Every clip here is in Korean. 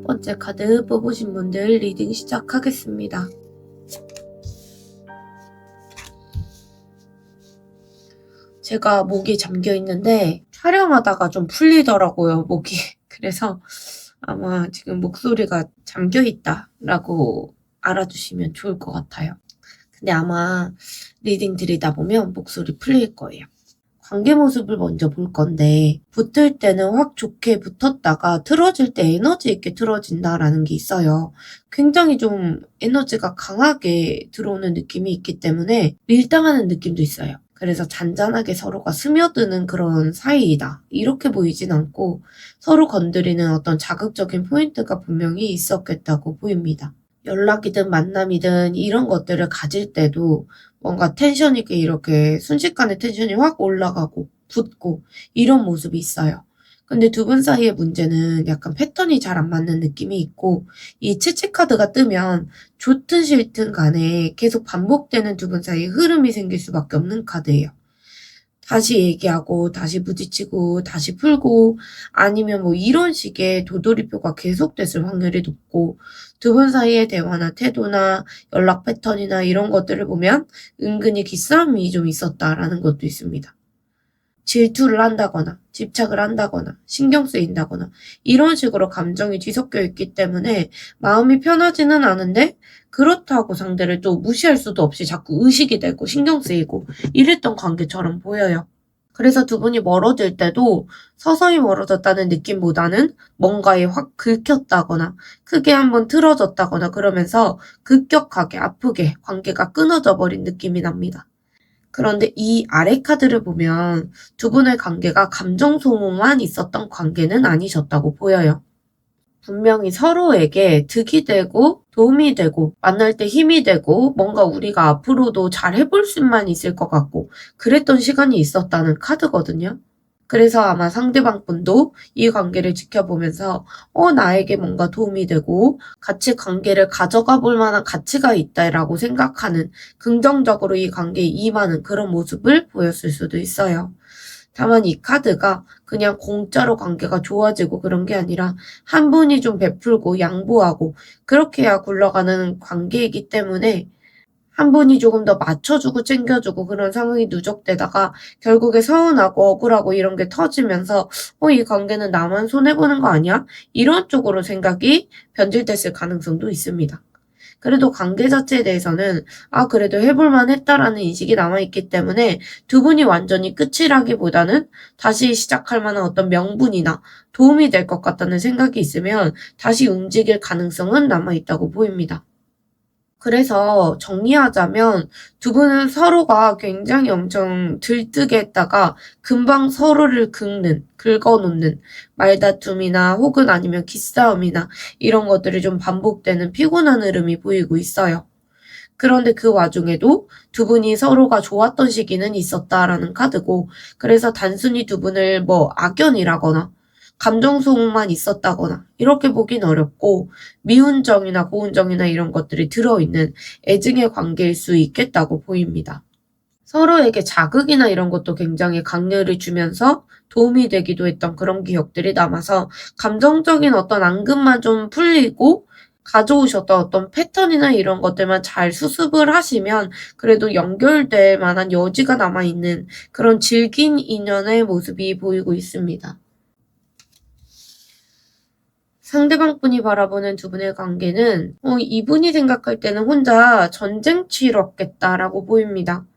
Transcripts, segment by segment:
첫 번째 카드 뽑으신 분들 리딩 시작하겠습니다. 제가 목이 잠겨 있는데 촬영하다가 좀 풀리더라고요, 목이. 그래서 아마 지금 목소리가 잠겨 있다라고 알아주시면 좋을 것 같아요. 근데 아마 리딩 드리다 보면 목소리 풀릴 거예요. 관계 모습을 먼저 볼 건데 붙을 때는 확 좋게 붙었다가 틀어질 때 에너지 있게 틀어진다라는 게 있어요. 굉장히 좀 에너지가 강하게 들어오는 느낌이 있기 때문에 밀당하는 느낌도 있어요. 그래서 잔잔하게 서로가 스며드는 그런 사이이다. 이렇게 보이진 않고 서로 건드리는 어떤 자극적인 포인트가 분명히 있었겠다고 보입니다. 연락이든 만남이든 이런 것들을 가질 때도 뭔가 텐션 있게 이렇게 순식간에 텐션이 확 올라가고 붙고 이런 모습이 있어요. 근데 두 분 사이의 문제는 약간 패턴이 잘 안 맞는 느낌이 있고 이 치치 카드가 뜨면 좋든 싫든 간에 계속 반복되는 두 분 사이의 흐름이 생길 수밖에 없는 카드예요. 다시 얘기하고 다시 부딪히고 다시 풀고 아니면 뭐 이런 식의 도돌이표가 계속됐을 확률이 높고 두 분 사이의 대화나 태도나 연락 패턴이나 이런 것들을 보면 은근히 기싸움이 좀 있었다라는 것도 있습니다. 질투를 한다거나 집착을 한다거나 신경 쓰인다거나 이런 식으로 감정이 뒤섞여 있기 때문에 마음이 편하지는 않은데 그렇다고 상대를 또 무시할 수도 없이 자꾸 의식이 되고 신경 쓰이고 이랬던 관계처럼 보여요. 그래서 두 분이 멀어질 때도 서서히 멀어졌다는 느낌보다는 뭔가에 확 긁혔다거나 크게 한번 틀어졌다거나 그러면서 급격하게 아프게 관계가 끊어져 버린 느낌이 납니다. 그런데 이 아래 카드를 보면 두 분의 관계가 감정 소모만 있었던 관계는 아니셨다고 보여요. 분명히 서로에게 득이 되고 도움이 되고 만날 때 힘이 되고 뭔가 우리가 앞으로도 잘 해볼 수만 있을 것 같고 그랬던 시간이 있었다는 카드거든요. 그래서 아마 상대방 분도 이 관계를 지켜보면서 나에게 뭔가 도움이 되고 같이 관계를 가져가 볼 만한 가치가 있다라고 생각하는 긍정적으로 이 관계에 임하는 그런 모습을 보였을 수도 있어요. 다만 이 카드가 그냥 공짜로 관계가 좋아지고 그런 게 아니라 한 분이 좀 베풀고 양보하고 그렇게 해야 굴러가는 관계이기 때문에 한 분이 조금 더 맞춰주고 챙겨주고 그런 상황이 누적되다가 결국에 서운하고 억울하고 이런 게 터지면서 이 관계는 나만 손해보는 거 아니야? 이런 쪽으로 생각이 변질됐을 가능성도 있습니다. 그래도 관계 자체에 대해서는 그래도 해볼만 했다라는 인식이 남아있기 때문에 두 분이 완전히 끝이라기보다는 다시 시작할 만한 어떤 명분이나 도움이 될 것 같다는 생각이 있으면 다시 움직일 가능성은 남아있다고 보입니다. 그래서 정리하자면 두 분은 서로가 굉장히 엄청 들뜨게 했다가 금방 서로를 긁어놓는 말다툼이나 혹은 아니면 기싸움이나 이런 것들이 좀 반복되는 피곤한 흐름이 보이고 있어요. 그런데 그 와중에도 두 분이 서로가 좋았던 시기는 있었다라는 카드고 그래서 단순히 두 분을 뭐 악연이라거나 감정 소모만 있었다거나 이렇게 보긴 어렵고 미운 정이나 고운 정이나 이런 것들이 들어있는 애증의 관계일 수 있겠다고 보입니다. 서로에게 자극이나 이런 것도 굉장히 강렬히 주면서 도움이 되기도 했던 그런 기억들이 남아서 감정적인 어떤 앙금만 좀 풀리고 가져오셨던 어떤 패턴이나 이런 것들만 잘 수습을 하시면 그래도 연결될 만한 여지가 남아있는 그런 질긴 인연의 모습이 보이고 있습니다. 상대방 분이 바라보는 두 분의 관계는 이분이 생각할 때는 혼자 전쟁 치렀겠다라고 보입니다.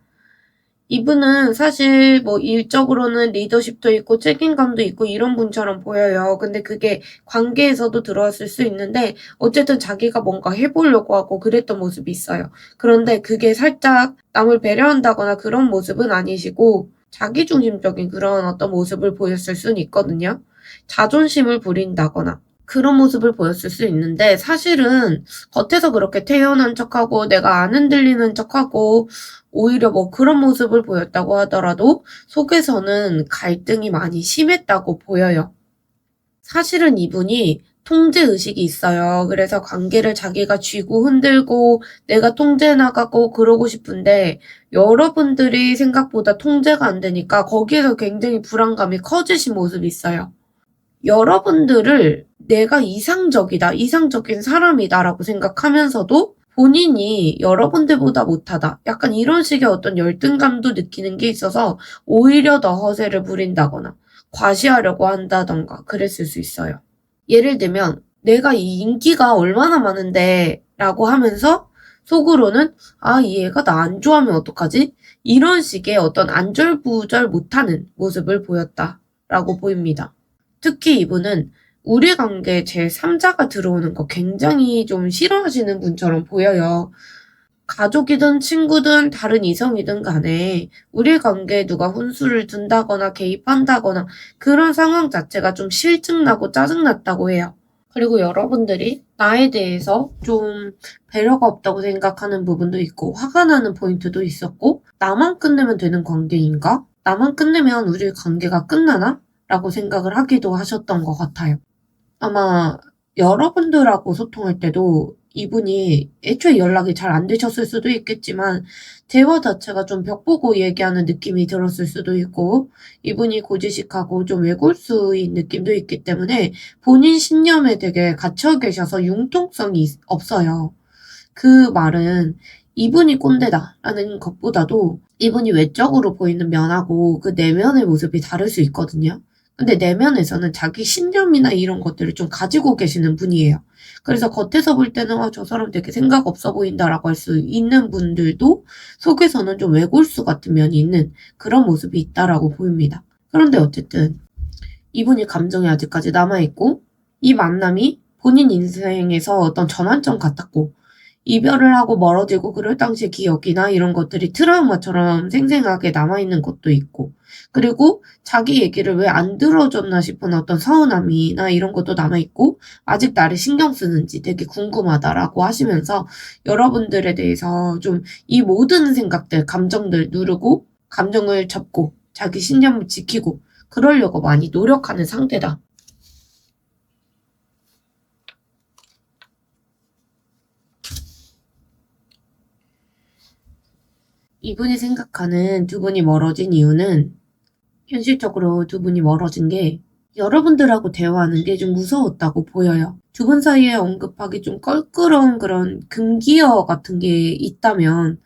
이분은 사실 뭐 일적으로는 리더십도 있고 책임감도 있고 이런 분처럼 보여요. 근데 그게 관계에서도 들어왔을 수 있는데 어쨌든 자기가 뭔가 해보려고 하고 그랬던 모습이 있어요. 그런데 그게 살짝 남을 배려한다거나 그런 모습은 아니시고 자기중심적인 그런 어떤 모습을 보였을 수는 있거든요. 자존심을 부린다거나 그런 모습을 보였을 수 있는데 사실은 겉에서 그렇게 태연한 척하고 내가 안 흔들리는 척하고 오히려 뭐 그런 모습을 보였다고 하더라도 속에서는 갈등이 많이 심했다고 보여요. 사실은 이분이 통제의식이 있어요. 그래서 관계를 자기가 쥐고 흔들고 내가 통제해 나가고 그러고 싶은데 여러분들이 생각보다 통제가 안 되니까 거기에서 굉장히 불안감이 커지신 모습이 있어요. 여러분들을 내가 이상적이다, 이상적인 사람이다라고 생각하면서도 본인이 여러분들보다 못하다. 약간 이런 식의 어떤 열등감도 느끼는 게 있어서 오히려 더 허세를 부린다거나 과시하려고 한다던가 그랬을 수 있어요. 예를 들면 내가 이 인기가 얼마나 많은데 라고 하면서 속으로는 이 애가 나 안 좋아하면 어떡하지? 이런 식의 어떤 안절부절 못하는 모습을 보였다라고 보입니다. 특히 이분은 우리 관계에 제3자가 들어오는 거 굉장히 좀 싫어하시는 분처럼 보여요. 가족이든 친구든 다른 이성이든 간에 우리 관계에 누가 훈수를 둔다거나 개입한다거나 그런 상황 자체가 좀 실증나고 짜증났다고 해요. 그리고 여러분들이 나에 대해서 좀 배려가 없다고 생각하는 부분도 있고 화가 나는 포인트도 있었고 나만 끝내면 되는 관계인가? 나만 끝내면 우리 관계가 끝나나? 라고 생각을 하기도 하셨던 것 같아요. 아마 여러분들하고 소통할 때도 이분이 애초에 연락이 잘 안 되셨을 수도 있겠지만 대화 자체가 좀 벽 보고 얘기하는 느낌이 들었을 수도 있고 이분이 고지식하고 좀 외골수인 느낌도 있기 때문에 본인 신념에 되게 갇혀 계셔서 융통성이 없어요. 그 말은 이분이 꼰대다라는 것보다도 이분이 외적으로 보이는 면하고 그 내면의 모습이 다를 수 있거든요. 근데 내면에서는 자기 신념이나 이런 것들을 좀 가지고 계시는 분이에요. 그래서 겉에서 볼 때는 저 사람 되게 생각 없어 보인다라고 할 수 있는 분들도 속에서는 좀 외골수 같은 면이 있는 그런 모습이 있다라고 보입니다. 그런데 어쨌든 이분이 감정이 아직까지 남아있고 이 만남이 본인 인생에서 어떤 전환점 같았고 이별을 하고 멀어지고 그럴 당시의 기억이나 이런 것들이 트라우마처럼 생생하게 남아있는 것도 있고 그리고 자기 얘기를 왜 안 들어줬나 싶은 어떤 서운함이나 이런 것도 남아있고 아직 나를 신경 쓰는지 되게 궁금하다라고 하시면서 여러분들에 대해서 좀 이 모든 생각들, 감정들 누르고 감정을 접고 자기 신념을 지키고 그러려고 많이 노력하는 상태다. 이분이 생각하는 두 분이 멀어진 이유는 현실적으로 두 분이 멀어진 게 여러분들하고 대화하는 게 좀 무서웠다고 보여요. 두 분 사이에 언급하기 좀 껄끄러운 그런 금기어 같은 게 있다면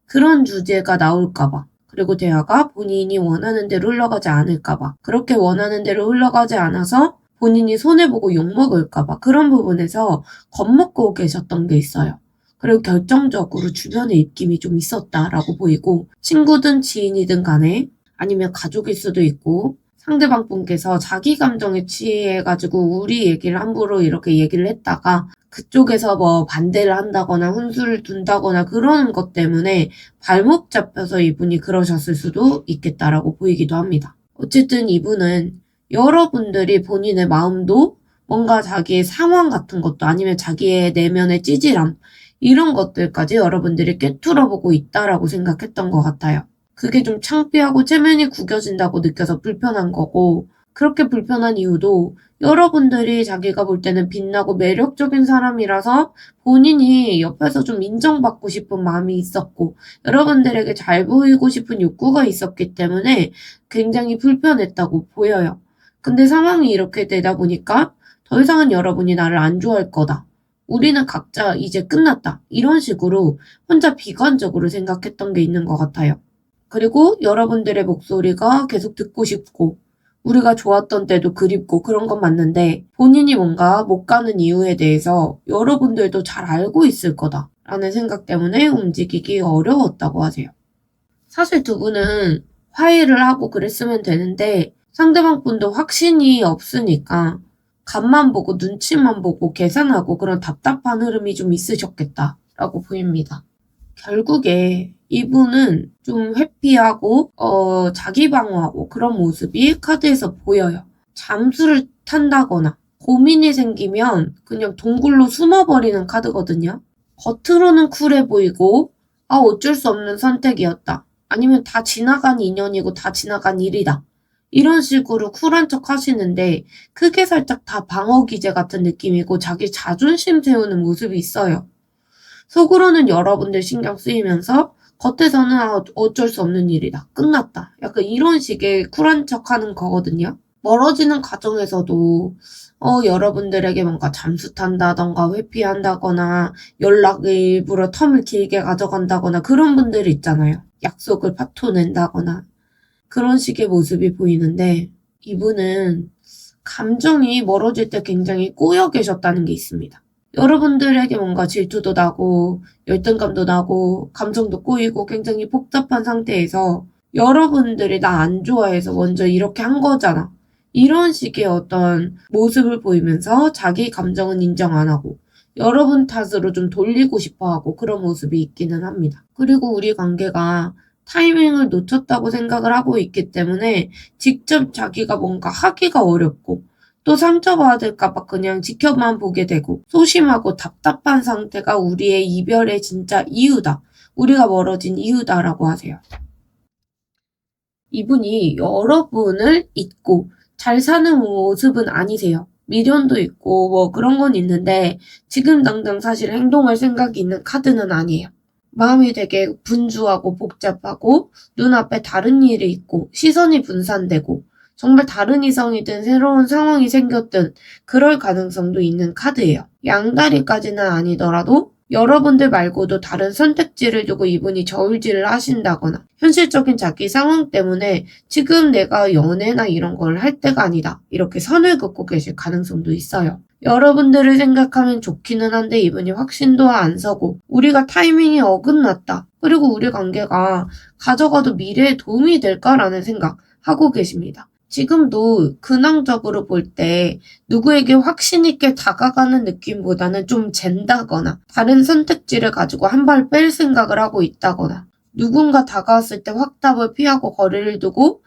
그런 주제가 나올까봐. 그리고 대화가 본인이 원하는 대로 흘러가지 않을까봐. 그렇게 원하는 대로 흘러가지 않아서 본인이 손해보고 욕먹을까봐. 그런 부분에서 겁먹고 계셨던 게 있어요. 그리고 결정적으로 주변에 입김이 좀 있었다라고 보이고 친구든 지인이든 간에 아니면 가족일 수도 있고 상대방 분께서 자기 감정에 취해가지고 우리 얘기를 함부로 이렇게 얘기를 했다가 그쪽에서 뭐 반대를 한다거나 훈수를 둔다거나 그러는 것 때문에 발목 잡혀서 이분이 그러셨을 수도 있겠다라고 보이기도 합니다. 어쨌든 이분은 여러분들이 본인의 마음도 뭔가 자기의 상황 같은 것도 아니면 자기의 내면의 찌질함 이런 것들까지 여러분들이 꿰뚫어보고 있다라고 생각했던 것 같아요. 그게 좀 창피하고 체면이 구겨진다고 느껴서 불편한 거고 그렇게 불편한 이유도 여러분들이 자기가 볼 때는 빛나고 매력적인 사람이라서 본인이 옆에서 좀 인정받고 싶은 마음이 있었고 여러분들에게 잘 보이고 싶은 욕구가 있었기 때문에 굉장히 불편했다고 보여요. 근데 상황이 이렇게 되다 보니까 더 이상은 여러분이 나를 안 좋아할 거다. 우리는 각자 이제 끝났다. 이런 식으로 혼자 비관적으로 생각했던 게 있는 것 같아요. 그리고 여러분들의 목소리가 계속 듣고 싶고 우리가 좋았던 때도 그립고 그런 건 맞는데 본인이 뭔가 못 가는 이유에 대해서 여러분들도 잘 알고 있을 거다라는 생각 때문에 움직이기 어려웠다고 하세요. 사실 두 분은 화해를 하고 그랬으면 되는데 상대방 분도 확신이 없으니까 간만 보고 눈치만 보고 계산하고 그런 답답한 흐름이 좀 있으셨겠다라고 보입니다. 결국에 이분은 좀 회피하고 자기 방어하고 그런 모습이 카드에서 보여요. 잠수를 탄다거나 고민이 생기면 그냥 동굴로 숨어버리는 카드거든요. 겉으로는 쿨해 보이고 어쩔 수 없는 선택이었다. 아니면 다 지나간 인연이고 다 지나간 일이다. 이런 식으로 쿨한 척 하시는데 그게 살짝 다 방어 기제 같은 느낌이고 자기 자존심 세우는 모습이 있어요. 속으로는 여러분들 신경 쓰이면서 겉에서는 어쩔 수 없는 일이다. 끝났다. 약간 이런 식의 쿨한 척 하는 거거든요. 멀어지는 과정에서도 여러분들에게 뭔가 잠수 탄다던가 회피한다거나 연락을 일부러 텀을 길게 가져간다거나 그런 분들이 있잖아요. 약속을 파토낸다거나 그런 식의 모습이 보이는데 이분은 감정이 멀어질 때 굉장히 꼬여 계셨다는 게 있습니다. 여러분들에게 뭔가 질투도 나고 열등감도 나고 감정도 꼬이고 굉장히 복잡한 상태에서 여러분들이 나 안 좋아해서 먼저 이렇게 한 거잖아. 이런 식의 어떤 모습을 보이면서 자기 감정은 인정 안 하고 여러분 탓으로 좀 돌리고 싶어 하고 그런 모습이 있기는 합니다. 그리고 우리 관계가 타이밍을 놓쳤다고 생각을 하고 있기 때문에 직접 자기가 뭔가 하기가 어렵고 또 상처받을까봐 그냥 지켜만 보게 되고 소심하고 답답한 상태가 우리의 이별의 진짜 이유다. 우리가 멀어진 이유다라고 하세요. 이분이 여러분을 잊고 잘 사는 모습은 아니세요. 미련도 있고 뭐 그런 건 있는데 지금 당장 사실 행동할 생각이 있는 카드는 아니에요. 마음이 되게 분주하고 복잡하고 눈앞에 다른 일이 있고 시선이 분산되고 정말 다른 이성이든 새로운 상황이 생겼든 그럴 가능성도 있는 카드예요. 양다리까지는 아니더라도 여러분들 말고도 다른 선택지를 두고 이분이 저울질을 하신다거나 현실적인 자기 상황 때문에 지금 내가 연애나 이런 걸 할 때가 아니다. 이렇게 선을 긋고 계실 가능성도 있어요. 여러분들을 생각하면 좋기는 한데 이분이 확신도 안 서고 우리가 타이밍이 어긋났다. 그리고 우리 관계가 가져가도 미래에 도움이 될까라는 생각 하고 계십니다. 지금도 근황적으로 볼 때 누구에게 확신 있게 다가가는 느낌보다는 좀 잰다거나 다른 선택지를 가지고 한 발 뺄 생각을 하고 있다거나 누군가 다가왔을 때 확답을 피하고 거리를 두고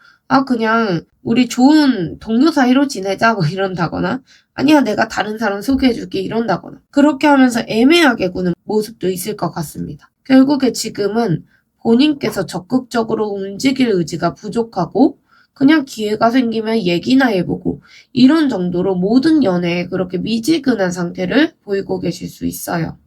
그냥 우리 좋은 동료 사이로 지내자 뭐 이런다거나 아니야 내가 다른 사람 소개해줄게 이런다거나 그렇게 하면서 애매하게 구는 모습도 있을 것 같습니다. 결국에 지금은 본인께서 적극적으로 움직일 의지가 부족하고 그냥 기회가 생기면 얘기나 해보고 이런 정도로 모든 연애에 그렇게 미지근한 상태를 보이고 계실 수 있어요.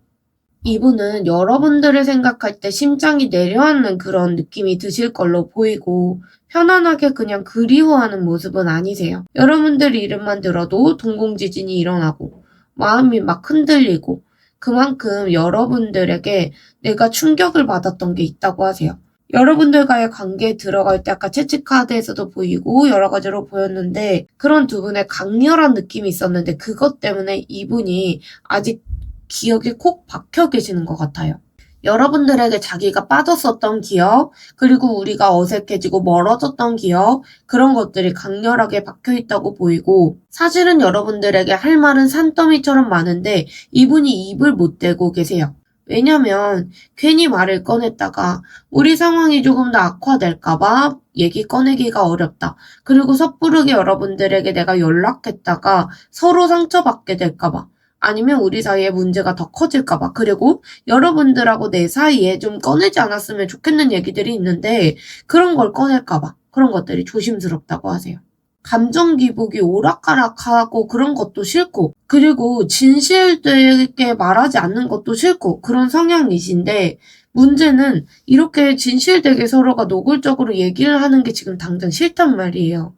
이분은 여러분들을 생각할 때 심장이 내려앉는 그런 느낌이 드실 걸로 보이고 편안하게 그냥 그리워하는 모습은 아니세요. 여러분들 이름만 들어도 동공지진이 일어나고 마음이 막 흔들리고 그만큼 여러분들에게 내가 충격을 받았던 게 있다고 하세요. 여러분들과의 관계에 들어갈 때 아까 채찍카드에서도 보이고 여러 가지로 보였는데 그런 두 분의 강렬한 느낌이 있었는데 그것 때문에 이분이 아직 기억에 콕 박혀 계시는 것 같아요. 여러분들에게 자기가 빠졌었던 기억, 그리고 우리가 어색해지고 멀어졌던 기억, 그런 것들이 강렬하게 박혀 있다고 보이고, 사실은 여러분들에게 할 말은 산더미처럼 많은데, 이분이 입을 못 대고 계세요. 왜냐면, 괜히 말을 꺼냈다가, 우리 상황이 조금 더 악화될까봐 얘기 꺼내기가 어렵다. 그리고 섣부르게 여러분들에게 내가 연락했다가 서로 상처받게 될까봐. 아니면 우리 사이에 문제가 더 커질까봐. 그리고 여러분들하고 내 사이에 좀 꺼내지 않았으면 좋겠는 얘기들이 있는데 그런 걸 꺼낼까봐. 그런 것들이 조심스럽다고 하세요. 감정 기복이 오락가락하고 그런 것도 싫고 그리고 진실되게 말하지 않는 것도 싫고 그런 성향이신데 문제는 이렇게 진실되게 서로가 노골적으로 얘기를 하는 게 지금 당장 싫단 말이에요.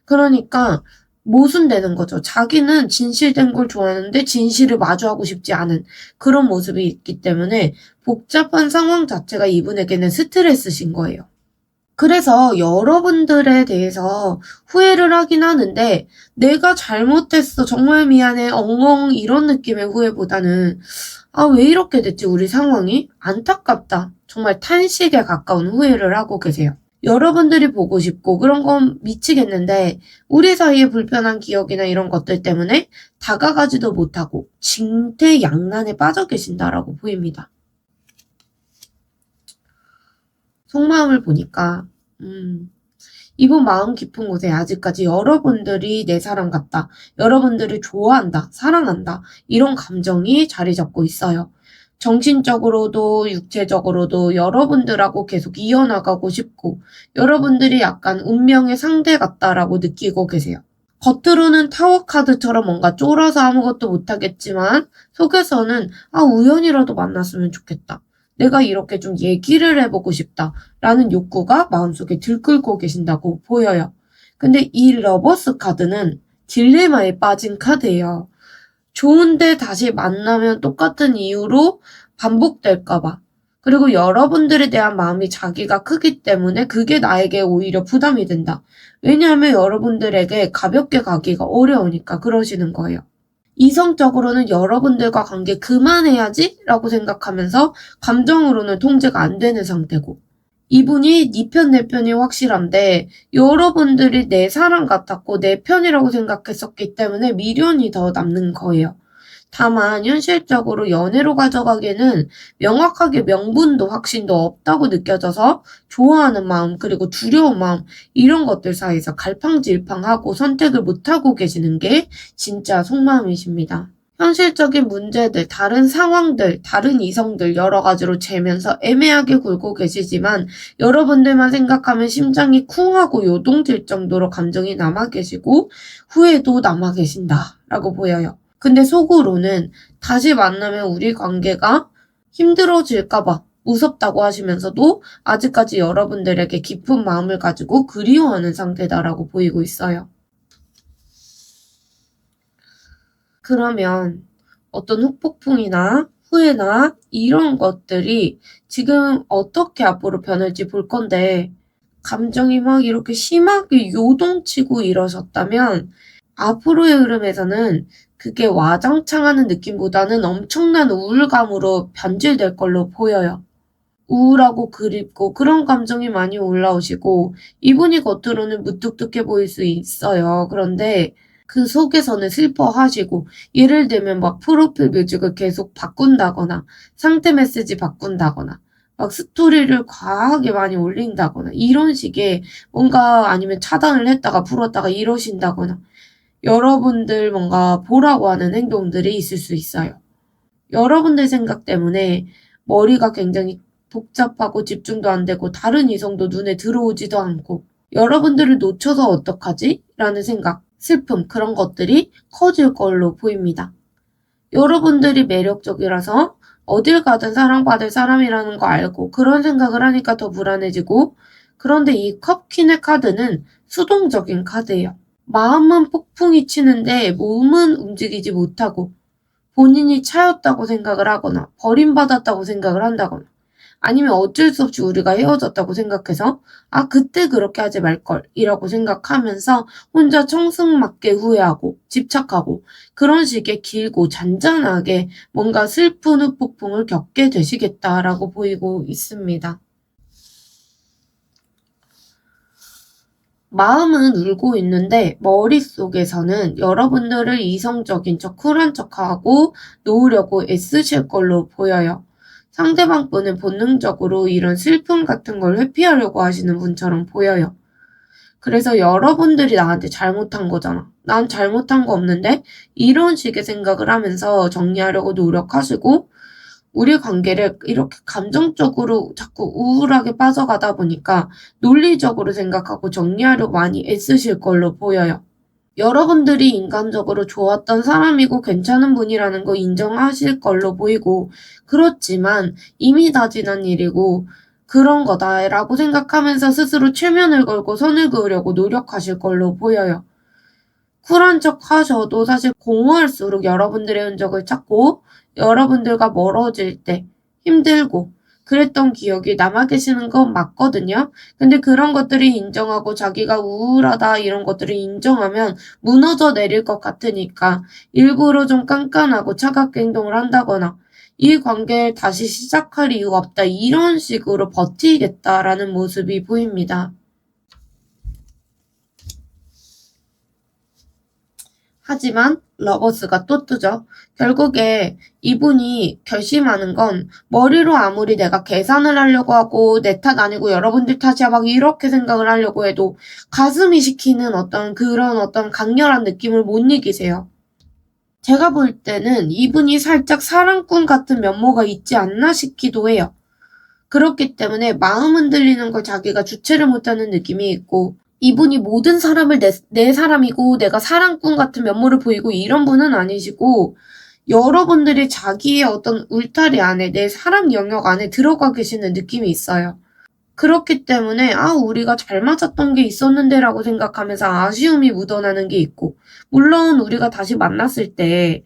그러니까 모순되는 거죠. 자기는 진실된 걸 좋아하는데 진실을 마주하고 싶지 않은 그런 모습이 있기 때문에 복잡한 상황 자체가 이분에게는 스트레스신 거예요. 그래서 여러분들에 대해서 후회를 하긴 하는데 내가 잘못했어 정말 미안해 엉엉 이런 느낌의 후회보다는 왜 이렇게 됐지 우리 상황이 안타깝다 정말 탄식에 가까운 후회를 하고 계세요. 여러분들이 보고 싶고 그런 건 미치겠는데 우리 사이에 불편한 기억이나 이런 것들 때문에 다가가지도 못하고 징태양난에 빠져 계신다라고 보입니다. 속마음을 보니까 이분 마음 깊은 곳에 아직까지 여러분들이 내 사람 같다, 여러분들을 좋아한다, 사랑한다 이런 감정이 자리 잡고 있어요. 정신적으로도 육체적으로도 여러분들하고 계속 이어나가고 싶고 여러분들이 약간 운명의 상대 같다라고 느끼고 계세요. 겉으로는 타워 카드처럼 뭔가 쫄아서 아무것도 못하겠지만 속에서는 우연이라도 만났으면 좋겠다. 내가 이렇게 좀 얘기를 해보고 싶다라는 욕구가 마음속에 들끓고 계신다고 보여요. 근데 이 러버스 카드는 딜레마에 빠진 카드예요. 좋은데 다시 만나면 똑같은 이유로 반복될까봐. 그리고 여러분들에 대한 마음이 자기가 크기 때문에 그게 나에게 오히려 부담이 된다. 왜냐하면 여러분들에게 가볍게 가기가 어려우니까 그러시는 거예요. 이성적으로는 여러분들과 관계 그만해야지 라고 생각하면서 감정으로는 통제가 안 되는 상태고, 이분이 네 편 내 편이 확실한데 여러분들이 내 사람 같았고 내 편이라고 생각했었기 때문에 미련이 더 남는 거예요. 다만 현실적으로 연애로 가져가기에는 명확하게 명분도 확신도 없다고 느껴져서 좋아하는 마음 그리고 두려운 마음 이런 것들 사이에서 갈팡질팡하고 선택을 못하고 계시는 게 진짜 속마음이십니다. 현실적인 문제들, 다른 상황들, 다른 이성들 여러 가지로 재면서 애매하게 굴고 계시지만 여러분들만 생각하면 심장이 쿵하고 요동칠 정도로 감정이 남아 계시고 후회도 남아 계신다라고 보여요. 근데 속으로는 다시 만나면 우리 관계가 힘들어질까봐 무섭다고 하시면서도 아직까지 여러분들에게 깊은 마음을 가지고 그리워하는 상태다라고 보이고 있어요. 그러면 어떤 후폭풍이나 후회나 이런 것들이 지금 어떻게 앞으로 변할지 볼 건데, 감정이 막 이렇게 심하게 요동치고 이러셨다면 앞으로의 흐름에서는 그게 와장창하는 느낌보다는 엄청난 우울감으로 변질될 걸로 보여요. 우울하고 그립고 그런 감정이 많이 올라오시고 이분이 겉으로는 무뚝뚝해 보일 수 있어요. 그런데 그 속에서는 슬퍼하시고, 예를 들면 막 프로필 뮤직을 계속 바꾼다거나 상태 메시지 바꾼다거나 막 스토리를 과하게 많이 올린다거나 이런 식의 뭔가, 아니면 차단을 했다가 풀었다가 이러신다거나 여러분들 뭔가 보라고 하는 행동들이 있을 수 있어요. 여러분들 생각 때문에 머리가 굉장히 복잡하고 집중도 안 되고 다른 이성도 눈에 들어오지도 않고 여러분들을 놓쳐서 어떡하지? 라는 생각, 슬픔 그런 것들이 커질 걸로 보입니다. 여러분들이 매력적이라서 어딜 가든 사랑받을 사람이라는 거 알고 그런 생각을 하니까 더 불안해지고, 그런데 이 컵퀸의 카드는 수동적인 카드예요. 마음은 폭풍이 치는데 몸은 움직이지 못하고 본인이 차였다고 생각을 하거나 버림받았다고 생각을 한다거나 아니면 어쩔 수 없이 우리가 헤어졌다고 생각해서 그때 그렇게 하지 말걸 이라고 생각하면서 혼자 청승맞게 후회하고 집착하고 그런 식의 길고 잔잔하게 뭔가 슬픈 후폭풍을 겪게 되시겠다라고 보이고 있습니다. 마음은 울고 있는데 머릿속에서는 여러분들을 이성적인 척, 쿨한 척하고 놓으려고 애쓰실 걸로 보여요. 상대방 분은 본능적으로 이런 슬픔 같은 걸 회피하려고 하시는 분처럼 보여요. 그래서 여러분들이 나한테 잘못한 거잖아. 난 잘못한 거 없는데? 이런 식의 생각을 하면서 정리하려고 노력하시고, 우리 관계를 이렇게 감정적으로 자꾸 우울하게 빠져가다 보니까 논리적으로 생각하고 정리하려고 많이 애쓰실 걸로 보여요. 여러분들이 인간적으로 좋았던 사람이고 괜찮은 분이라는 거 인정하실 걸로 보이고, 그렇지만 이미 다 지난 일이고 그런 거다라고 생각하면서 스스로 최면을 걸고 선을 그으려고 노력하실 걸로 보여요. 쿨한 척 하셔도 사실 공허할수록 여러분들의 흔적을 찾고 여러분들과 멀어질 때 힘들고 그랬던 기억이 남아 계시는 건 맞거든요. 근데 그런 것들이 인정하고 자기가 우울하다 이런 것들을 인정하면 무너져 내릴 것 같으니까 일부러 좀 깐깐하고 차갑게 행동을 한다거나 이 관계를 다시 시작할 이유가 없다 이런 식으로 버티겠다라는 모습이 보입니다. 하지만 러버스가 또 뜨죠. 결국에 이분이 결심하는 건 머리로 아무리 내가 계산을 하려고 하고 내 탓 아니고 여러분들 탓이야 막 이렇게 생각을 하려고 해도 가슴이 시키는 그런 강렬한 느낌을 못 이기세요. 제가 볼 때는 이분이 살짝 사랑꾼 같은 면모가 있지 않나 싶기도 해요. 그렇기 때문에 마음 흔들리는 걸 자기가 주체를 못하는 느낌이 있고, 이분이 모든 사람을 내 사람이고 내가 사랑꾼 같은 면모를 보이고 이런 분은 아니시고, 여러분들이 자기의 어떤 울타리 안에 내 사랑 영역 안에 들어가 계시는 느낌이 있어요. 그렇기 때문에 우리가 잘 맞았던 게 있었는데 라고 생각하면서 아쉬움이 묻어나는 게 있고, 물론 우리가 다시 만났을 때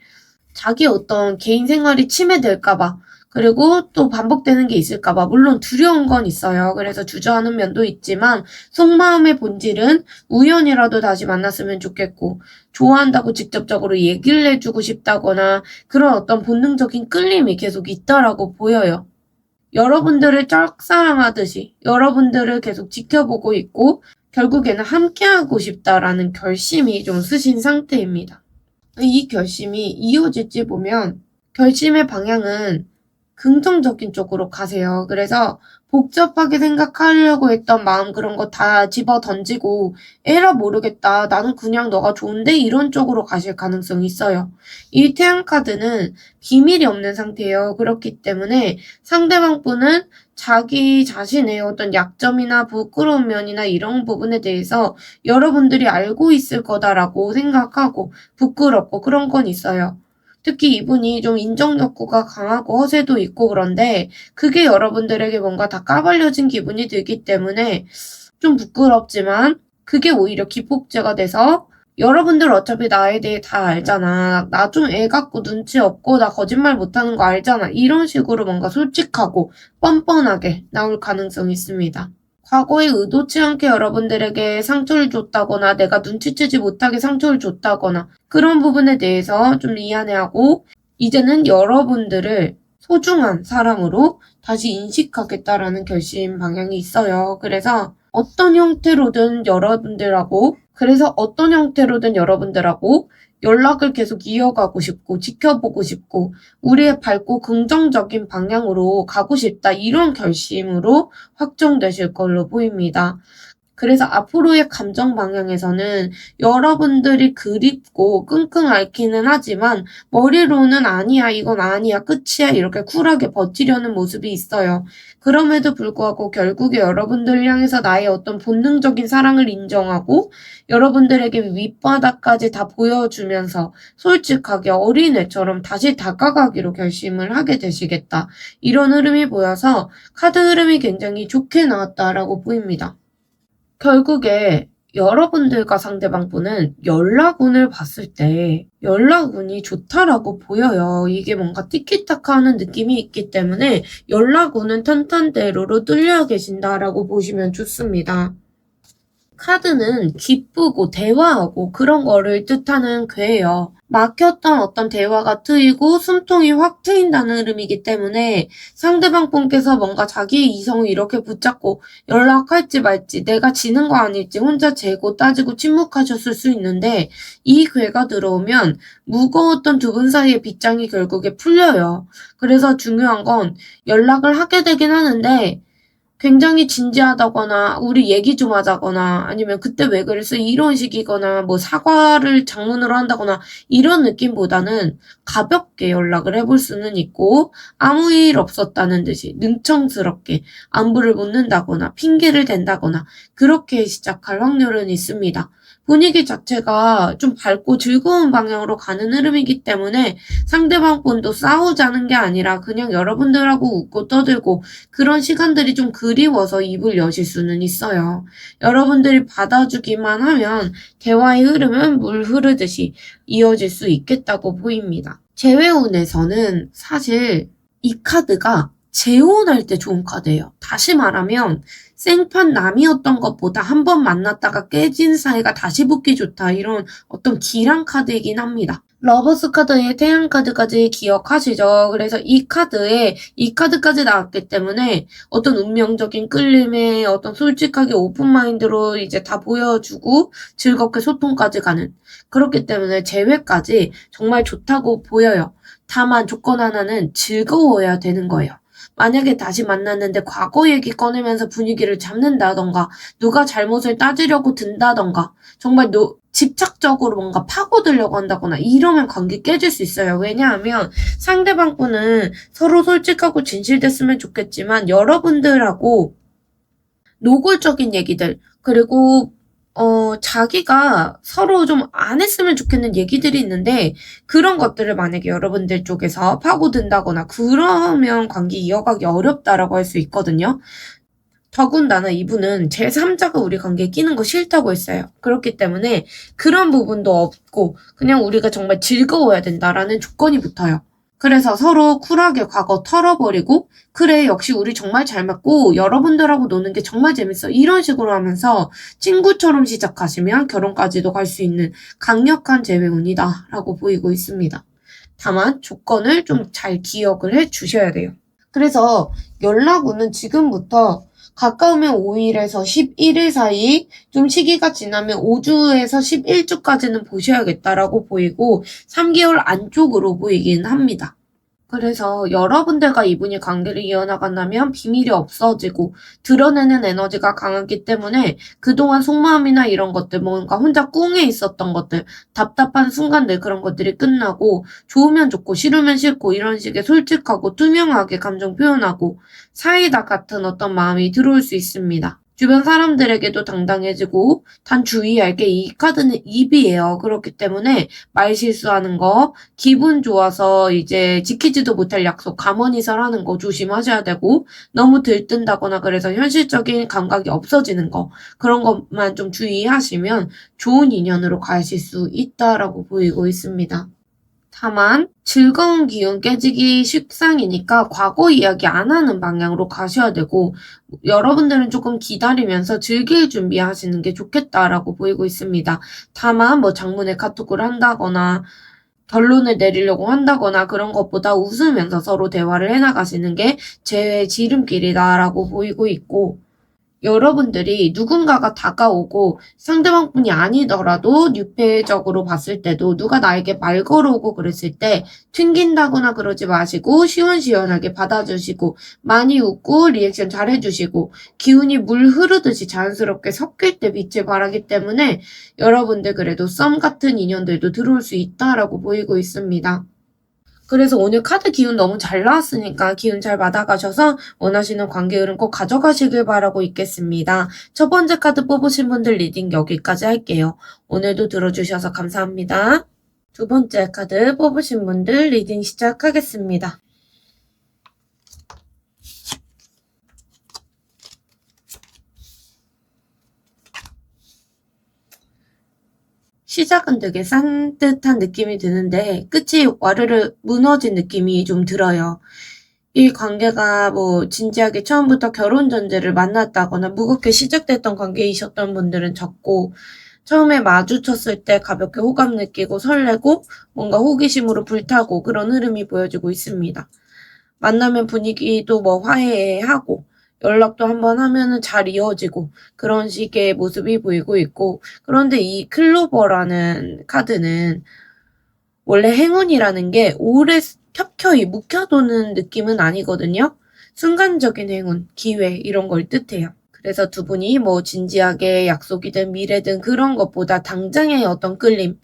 자기 어떤 개인 생활이 침해될까 봐, 그리고 또 반복되는 게 있을까 봐 물론 두려운 건 있어요. 그래서 주저하는 면도 있지만 속마음의 본질은 우연이라도 다시 만났으면 좋겠고, 좋아한다고 직접적으로 얘기를 해주고 싶다거나 그런 어떤 본능적인 끌림이 계속 있다라고 보여요. 여러분들을 짝사랑하듯이 여러분들을 계속 지켜보고 있고 결국에는 함께하고 싶다라는 결심이 좀 쓰신 상태입니다. 이 결심이 이어질지 보면 결심의 방향은 긍정적인 쪽으로 가세요. 그래서 복잡하게 생각하려고 했던 마음 그런 거 다 집어 던지고 에라 모르겠다. 나는 그냥 너가 좋은데 이런 쪽으로 가실 가능성이 있어요. 이 태양 카드는 비밀이 없는 상태예요. 그렇기 때문에 상대방 분은 자기 자신의 어떤 약점이나 부끄러운 면이나 이런 부분에 대해서 여러분들이 알고 있을 거다라고 생각하고 부끄럽고 그런 건 있어요. 특히 이분이 좀 인정 욕구가 강하고 허세도 있고 그런데 그게 여러분들에게 뭔가 다 까발려진 기분이 들기 때문에 좀 부끄럽지만 그게 오히려 기폭제가 돼서 여러분들 어차피 나에 대해 다 알잖아. 나 좀 애 같고 눈치 없고 나 거짓말 못하는 거 알잖아. 이런 식으로 뭔가 솔직하고 뻔뻔하게 나올 가능성이 있습니다. 과거에 의도치 않게 여러분들에게 상처를 줬다거나 내가 눈치채지 못하게 상처를 줬다거나 그런 부분에 대해서 좀 미안해하고 이제는 여러분들을 소중한 사람으로 다시 인식하겠다라는 결심 방향이 있어요. 그래서 어떤 형태로든 여러분들하고 연락을 계속 이어가고 싶고 지켜보고 싶고 우리의 밝고 긍정적인 방향으로 가고 싶다 이런 결심으로 확정되실 걸로 보입니다. 그래서 앞으로의 감정 방향에서는 여러분들이 그립고 끙끙 앓기는 하지만 머리로는 아니야, 이건 아니야, 끝이야 이렇게 쿨하게 버티려는 모습이 있어요. 그럼에도 불구하고 결국에 여러분들을 향해서 나의 어떤 본능적인 사랑을 인정하고 여러분들에게 밑바닥까지 다 보여주면서 솔직하게 어린애처럼 다시 다가가기로 결심을 하게 되시겠다. 이런 흐름이 보여서 카드 흐름이 굉장히 좋게 나왔다라고 보입니다. 결국에 여러분들과 상대방분은 연락운을 봤을 때 연락운이 좋다라고 보여요. 이게 뭔가 티키타카 하는 느낌이 있기 때문에 연락운은 탄탄대로로 뚫려 계신다라고 보시면 좋습니다. 카드는 기쁘고 대화하고 그런 거를 뜻하는 괴예요. 막혔던 어떤 대화가 트이고 숨통이 확 트인다는 흐름이기 때문에 상대방 분께서 뭔가 자기의 이성을 이렇게 붙잡고 연락할지 말지 내가 지는 거 아닐지 혼자 재고 따지고 침묵하셨을 수 있는데 이 괴가 들어오면 무거웠던 두 분 사이의 빗장이 결국에 풀려요. 그래서 중요한 건 연락을 하게 되긴 하는데 굉장히 진지하다거나 우리 얘기 좀 하자거나 아니면 그때 왜 그랬어 이런 식이거나 뭐 사과를 장문으로 한다거나 이런 느낌보다는 가볍게 연락을 해볼 수는 있고 아무 일 없었다는 듯이 능청스럽게 안부를 묻는다거나 핑계를 댄다거나 그렇게 시작할 확률은 있습니다. 분위기 자체가 좀 밝고 즐거운 방향으로 가는 흐름이기 때문에 상대방 분도 싸우자는 게 아니라 그냥 여러분들하고 웃고 떠들고 그런 시간들이 좀 그리워서 입을 여실 수는 있어요. 여러분들이 받아주기만 하면 대화의 흐름은 물 흐르듯이 이어질 수 있겠다고 보입니다. 재회운에서는 사실 이 카드가 재혼할 때 좋은 카드예요. 다시 말하면 생판 남이었던 것보다 한 번 만났다가 깨진 사이가 다시 붙기 좋다. 이런 어떤 기란 카드이긴 합니다. 러버스 카드의 태양 카드까지 기억하시죠? 그래서 이 카드까지 나왔기 때문에 어떤 운명적인 끌림에 어떤 솔직하게 오픈마인드로 이제 다 보여주고 즐겁게 소통까지 가는 그렇기 때문에 재회까지 정말 좋다고 보여요. 다만 조건 하나는 즐거워야 되는 거예요. 만약에 다시 만났는데 과거 얘기 꺼내면서 분위기를 잡는다던가 누가 잘못을 따지려고 든다던가 정말 집착적으로 뭔가 파고들려고 한다거나 이러면 관계 깨질 수 있어요. 왜냐하면 상대방 분은 서로 솔직하고 진실됐으면 좋겠지만 여러분들하고 노골적인 얘기들 그리고 자기가 서로 좀 안 했으면 좋겠는 얘기들이 있는데 그런 것들을 만약에 여러분들 쪽에서 파고든다거나 그러면 관계 이어가기 어렵다라고 할 수 있거든요. 더군다나 이분은 제3자가 우리 관계에 끼는 거 싫다고 했어요. 그렇기 때문에 그런 부분도 없고 그냥 우리가 정말 즐거워야 된다라는 조건이 붙어요. 그래서 서로 쿨하게 과거 털어버리고 그래 역시 우리 정말 잘 맞고 여러분들하고 노는 게 정말 재밌어 이런 식으로 하면서 친구처럼 시작하시면 결혼까지도 갈 수 있는 강력한 재회운이다 라고 보이고 있습니다. 다만 조건을 좀 잘 기억을 해 주셔야 돼요. 그래서 연락운은 지금부터 가까우면 5일에서 11일 사이, 좀 시기가 지나면 5주에서 11주까지는 보셔야겠다라고 보이고 3개월 안쪽으로 보이긴 합니다. 그래서 여러분들과 이분이 관계를 이어나간다면 비밀이 없어지고 드러내는 에너지가 강하기 때문에 그동안 속마음이나 이런 것들, 뭔가 혼자 꿍해 있었던 것들, 답답한 순간들 그런 것들이 끝나고 좋으면 좋고 싫으면 싫고 이런 식의 솔직하고 투명하게 감정 표현하고 사이다 같은 어떤 마음이 들어올 수 있습니다. 주변 사람들에게도 당당해지고 단 주의할 게 이 카드는 입이에요. 그렇기 때문에 말 실수하는 거, 기분 좋아서 이제 지키지도 못할 약속, 가만히서라는 거 조심하셔야 되고 너무 들뜬다거나 그래서 현실적인 감각이 없어지는 거 그런 것만 좀 주의하시면 좋은 인연으로 가실 수 있다라고 보이고 있습니다. 다만 즐거운 기운 깨지기 십상이니까 과거 이야기 안 하는 방향으로 가셔야 되고 여러분들은 조금 기다리면서 즐길 준비하시는 게 좋겠다라고 보이고 있습니다. 다만 뭐 장문의 카톡을 한다거나 결론을 내리려고 한다거나 그런 것보다 웃으면서 서로 대화를 해나가시는 게 재회의 지름길이다라고 보이고 있고 여러분들이 누군가가 다가오고 상대방 분이 아니더라도 뉴페적으로 봤을 때도 누가 나에게 말 걸어오고 그랬을 때 튕긴다거나 그러지 마시고 시원시원하게 받아주시고 많이 웃고 리액션 잘 해주시고 기운이 물 흐르듯이 자연스럽게 섞일 때 빛을 발하기 때문에 여러분들 그래도 썸 같은 인연들도 들어올 수 있다라고 보이고 있습니다. 그래서 오늘 카드 기운 너무 잘 나왔으니까 기운 잘 받아가셔서 원하시는 관계 흐름 꼭 가져가시길 바라고 있겠습니다. 첫 번째 카드 뽑으신 분들 리딩 여기까지 할게요. 오늘도 들어주셔서 감사합니다. 두 번째 카드 뽑으신 분들 리딩 시작하겠습니다. 시작은 되게 산뜻한 느낌이 드는데 끝이 와르르 무너진 느낌이 좀 들어요. 이 관계가 뭐 진지하게 처음부터 결혼 전제를 만났다거나 무겁게 시작됐던 관계이셨던 분들은 적고 처음에 마주쳤을 때 가볍게 호감 느끼고 설레고 뭔가 호기심으로 불타고 그런 흐름이 보여지고 있습니다. 만나면 분위기도 뭐 화해하고 연락도 한번 하면은 잘 이어지고 그런 식의 모습이 보이고 있고 그런데 이 클로버라는 카드는 원래 행운이라는 게 오래 켜켜이 묵혀두는 느낌은 아니거든요. 순간적인 행운, 기회 이런 걸 뜻해요. 그래서 두 분이 뭐 진지하게 약속이든 미래든 그런 것보다 당장의 어떤 끌림,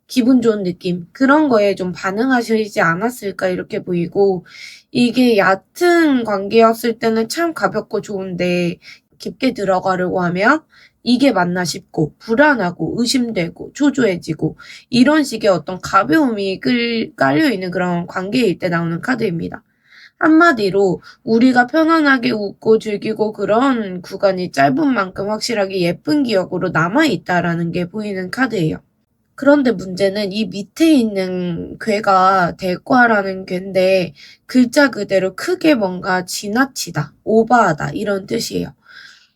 기분 좋은 느낌 그런 거에 좀 반응하시지 않았을까 이렇게 보이고 이게 얕은 관계였을 때는 참 가볍고 좋은데 깊게 들어가려고 하면 이게 맞나 싶고 불안하고 의심되고 초조해지고 이런 식의 어떤 가벼움이 깔려있는 그런 관계일 때 나오는 카드입니다. 한마디로 우리가 편안하게 웃고 즐기고 그런 구간이 짧은 만큼 확실하게 예쁜 기억으로 남아있다라는 게 보이는 카드예요. 그런데 문제는 이 밑에 있는 괴가 대과라는 괴인데 글자 그대로 크게 뭔가 지나치다, 오버하다 이런 뜻이에요.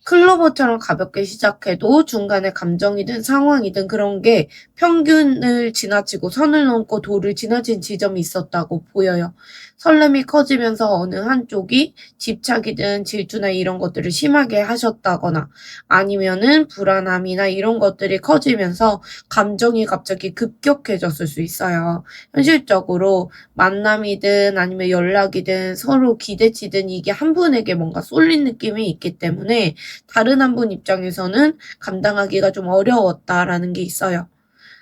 클로버처럼 가볍게 시작해도 중간에 감정이든 상황이든 그런 게 평균을 지나치고 선을 넘고 도를 지나친 지점이 있었다고 보여요. 설렘이 커지면서 어느 한쪽이 집착이든 질투나 이런 것들을 심하게 하셨다거나 아니면은 불안함이나 이런 것들이 커지면서 감정이 갑자기 급격해졌을 수 있어요. 현실적으로 만남이든 아니면 연락이든 서로 기대치든 이게 한 분에게 뭔가 쏠린 느낌이 있기 때문에 다른 한 분 입장에서는 감당하기가 좀 어려웠다라는 게 있어요.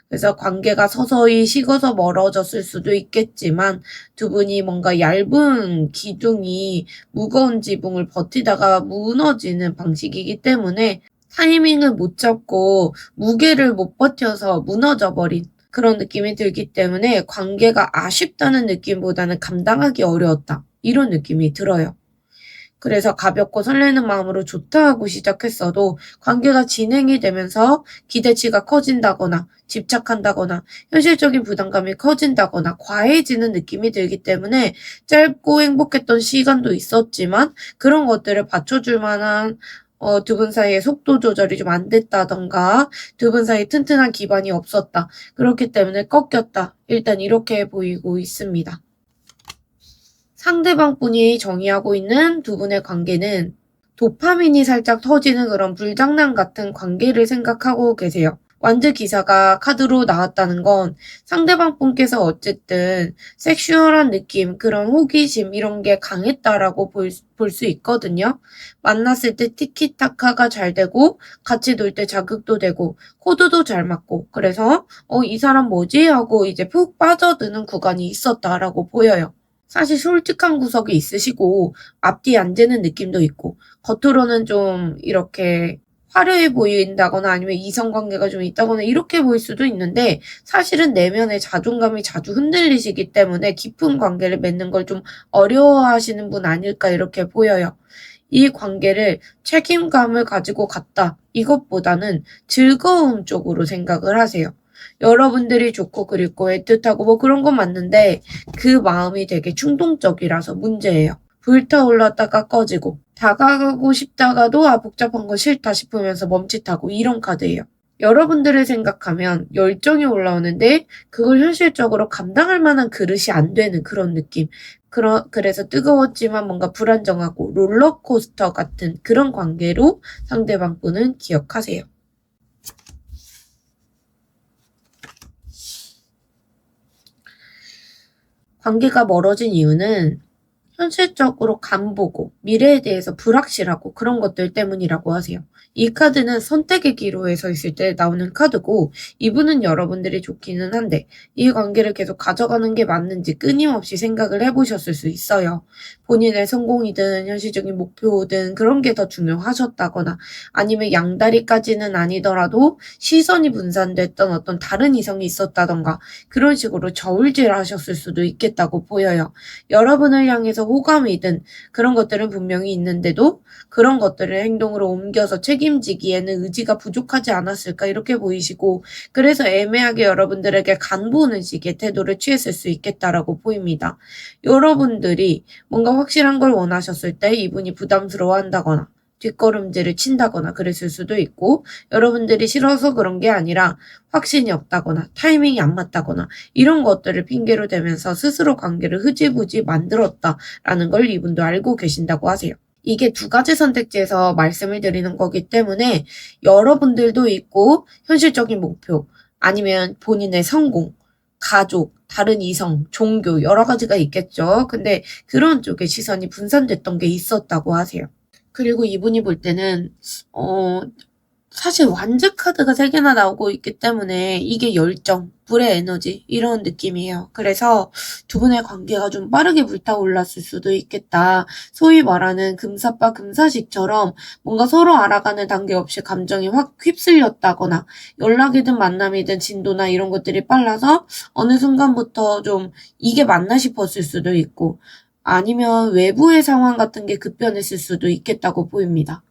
그래서 관계가 서서히 식어서 멀어졌을 수도 있겠지만 두 분이 뭔가 얇은 기둥이 무거운 지붕을 버티다가 무너지는 방식이기 때문에 타이밍을 못 잡고 무게를 못 버텨서 무너져 버린 그런 느낌이 들기 때문에 관계가 아쉽다는 느낌보다는 감당하기 어려웠다. 이런 느낌이 들어요. 그래서 가볍고 설레는 마음으로 좋다 하고 시작했어도 관계가 진행이 되면서 기대치가 커진다거나 집착한다거나 현실적인 부담감이 커진다거나 과해지는 느낌이 들기 때문에 짧고 행복했던 시간도 있었지만 그런 것들을 받쳐줄 만한 두 분 사이의 속도 조절이 좀 안 됐다던가 두 분 사이 튼튼한 기반이 없었다. 그렇기 때문에 꺾였다. 일단 이렇게 보이고 있습니다. 상대방분이 정의하고 있는 두 분의 관계는 도파민이 살짝 터지는 그런 불장난 같은 관계를 생각하고 계세요. 완드 기사가 카드로 나왔다는 건 상대방 분께서 어쨌든 섹슈얼한 느낌, 그런 호기심 이런 게 강했다라고 볼 수 있거든요. 만났을 때 티키타카가 잘 되고 같이 놀 때 자극도 되고 코드도 잘 맞고 그래서 이 사람 뭐지? 하고 이제 푹 빠져드는 구간이 있었다라고 보여요. 사실 솔직한 구석이 있으시고 앞뒤 안 재는 느낌도 있고 겉으로는 좀 이렇게 화려해 보인다거나 아니면 이성관계가 좀 있다거나 이렇게 보일 수도 있는데 사실은 내면의 자존감이 자주 흔들리시기 때문에 깊은 관계를 맺는 걸 좀 어려워하시는 분 아닐까 이렇게 보여요. 이 관계를 책임감을 가지고 갔다. 이것보다는 즐거움 쪽으로 생각을 하세요. 여러분들이 좋고 그립고 애틋하고 뭐 그런 건 맞는데 그 마음이 되게 충동적이라서 문제예요. 불타올랐다가 꺼지고 다가가고 싶다가도 복잡한 거 싫다 싶으면서 멈칫하고 이런 카드예요. 여러분들을 생각하면 열정이 올라오는데 그걸 현실적으로 감당할 만한 그릇이 안 되는 그런 느낌. 그래서 뜨거웠지만 뭔가 불안정하고 롤러코스터 같은 그런 관계로 상대방 분은 기억하세요. 관계가 멀어진 이유는 현실적으로 간보고 미래에 대해서 불확실하고 그런 것들 때문이라고 하세요. 이 카드는 선택의 기로에 서 있을 때 나오는 카드고 이분은 여러분들이 좋기는 한데 이 관계를 계속 가져가는 게 맞는지 끊임없이 생각을 해보셨을 수 있어요. 본인의 성공이든 현실적인 목표든 그런 게 더 중요하셨다거나 아니면 양다리까지는 아니더라도 시선이 분산됐던 어떤 다른 이성이 있었다던가 그런 식으로 저울질 하셨을 수도 있겠다고 보여요. 여러분을 향해서 호감이든 그런 것들은 분명히 있는데도 그런 것들을 행동으로 옮겨서 책임지기에는 의지가 부족하지 않았을까 이렇게 보이시고 그래서 애매하게 여러분들에게 간보는 식의 태도를 취했을 수 있겠다라고 보입니다. 여러분들이 뭔가 확실한 걸 원하셨을 때 이분이 부담스러워한다거나 뒷걸음질을 친다거나 그랬을 수도 있고 여러분들이 싫어서 그런 게 아니라 확신이 없다거나 타이밍이 안 맞다거나 이런 것들을 핑계로 대면서 스스로 관계를 흐지부지 만들었다라는 걸 이분도 알고 계신다고 하세요. 이게 두 가지 선택지에서 말씀을 드리는 거기 때문에 여러분들도 있고 현실적인 목표 아니면 본인의 성공, 가족, 다른 이성, 종교 여러 가지가 있겠죠. 근데 그런 쪽에 시선이 분산됐던 게 있었다고 하세요. 그리고 이분이 볼 때는 사실 완즈 카드가 3개나 나오고 있기 때문에 이게 열정, 불의 에너지 이런 느낌이에요. 그래서 두 분의 관계가 좀 빠르게 불타올랐을 수도 있겠다. 소위 말하는 금사빠 금사식처럼 뭔가 서로 알아가는 단계 없이 감정이 확 휩쓸렸다거나 연락이든 만남이든 진도나 이런 것들이 빨라서 어느 순간부터 좀 이게 맞나 싶었을 수도 있고 아니면 외부의 상황 같은 게 급변했을 수도 있겠다고 보입니다.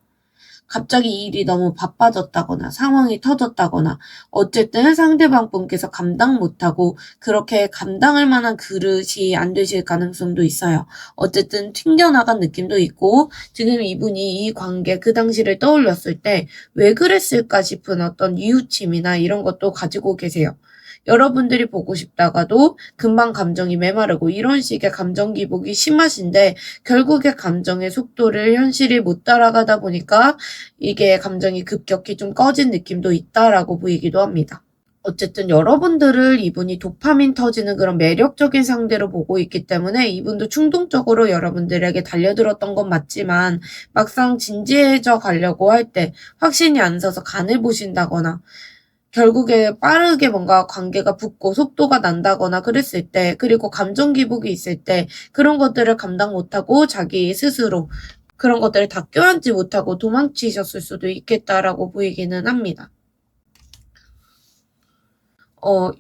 갑자기 일이 너무 바빠졌다거나 상황이 터졌다거나 어쨌든 상대방 분께서 감당 못하고 그렇게 감당할 만한 그릇이 안 되실 가능성도 있어요. 어쨌든 튕겨나간 느낌도 있고 지금 이분이 이 관계 그 당시를 떠올렸을 때 왜 그랬을까 싶은 어떤 이웃침이나 이런 것도 가지고 계세요. 여러분들이 보고 싶다가도 금방 감정이 메마르고 이런 식의 감정 기복이 심하신데 결국에 감정의 속도를 현실이 못 따라가다 보니까 이게 감정이 급격히 좀 꺼진 느낌도 있다라고 보이기도 합니다. 어쨌든 여러분들을 이분이 도파민 터지는 그런 매력적인 상대로 보고 있기 때문에 이분도 충동적으로 여러분들에게 달려들었던 건 맞지만 막상 진지해져 가려고 할 때 확신이 안 서서 간을 보신다거나 결국에 빠르게 뭔가 관계가 붙고 속도가 난다거나 그랬을 때 그리고 감정 기복이 있을 때 그런 것들을 감당 못하고 자기 스스로 그런 것들을 다 껴안지 못하고 도망치셨을 수도 있겠다라고 보이기는 합니다.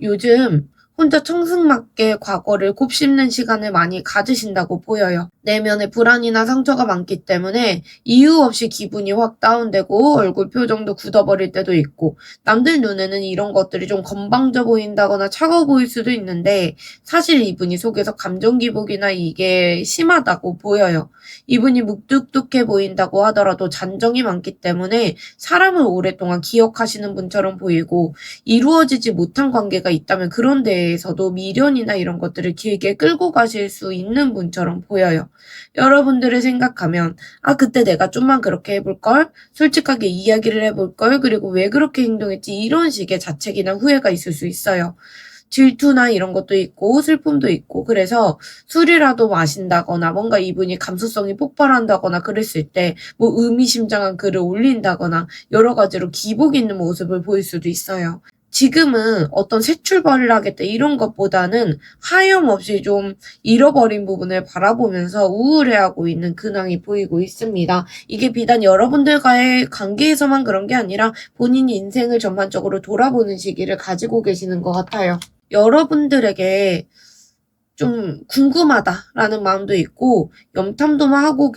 요즘 혼자 청승맞게 과거를 곱씹는 시간을 많이 가지신다고 보여요. 내면에 불안이나 상처가 많기 때문에 이유 없이 기분이 확 다운되고 얼굴 표정도 굳어버릴 때도 있고, 남들 눈에는 이런 것들이 좀 건방져 보인다거나 차가워 보일 수도 있는데 사실 이분이 속에서 감정 기복이나 이게 심하다고 보여요. 이분이 묵뚝뚝해 보인다고 하더라도 잔정이 많기 때문에 사람을 오랫동안 기억하시는 분처럼 보이고, 이루어지지 못한 관계가 있다면 그런 데에서도 미련이나 이런 것들을 길게 끌고 가실 수 있는 분처럼 보여요. 여러분들을 생각하면 그때 내가 좀만 그렇게 해볼걸? 솔직하게 이야기를 해볼걸? 그리고 왜 그렇게 행동했지? 이런 식의 자책이나 후회가 있을 수 있어요. 질투나 이런 것도 있고 슬픔도 있고, 그래서 술이라도 마신다거나 뭔가 이분이 감수성이 폭발한다거나 그랬을 때 뭐 의미심장한 글을 올린다거나 여러 가지로 기복 있는 모습을 보일 수도 있어요. 지금은 어떤 새 출발을 하겠다 이런 것보다는 하염없이 좀 잃어버린 부분을 바라보면서 우울해하고 있는 근황이 보이고 있습니다. 이게 비단 여러분들과의 관계에서만 그런 게 아니라 본인이 인생을 전반적으로 돌아보는 시기를 가지고 계시는 것 같아요. 여러분들에게 좀 궁금하다라는 마음도 있고 염탐도만 하고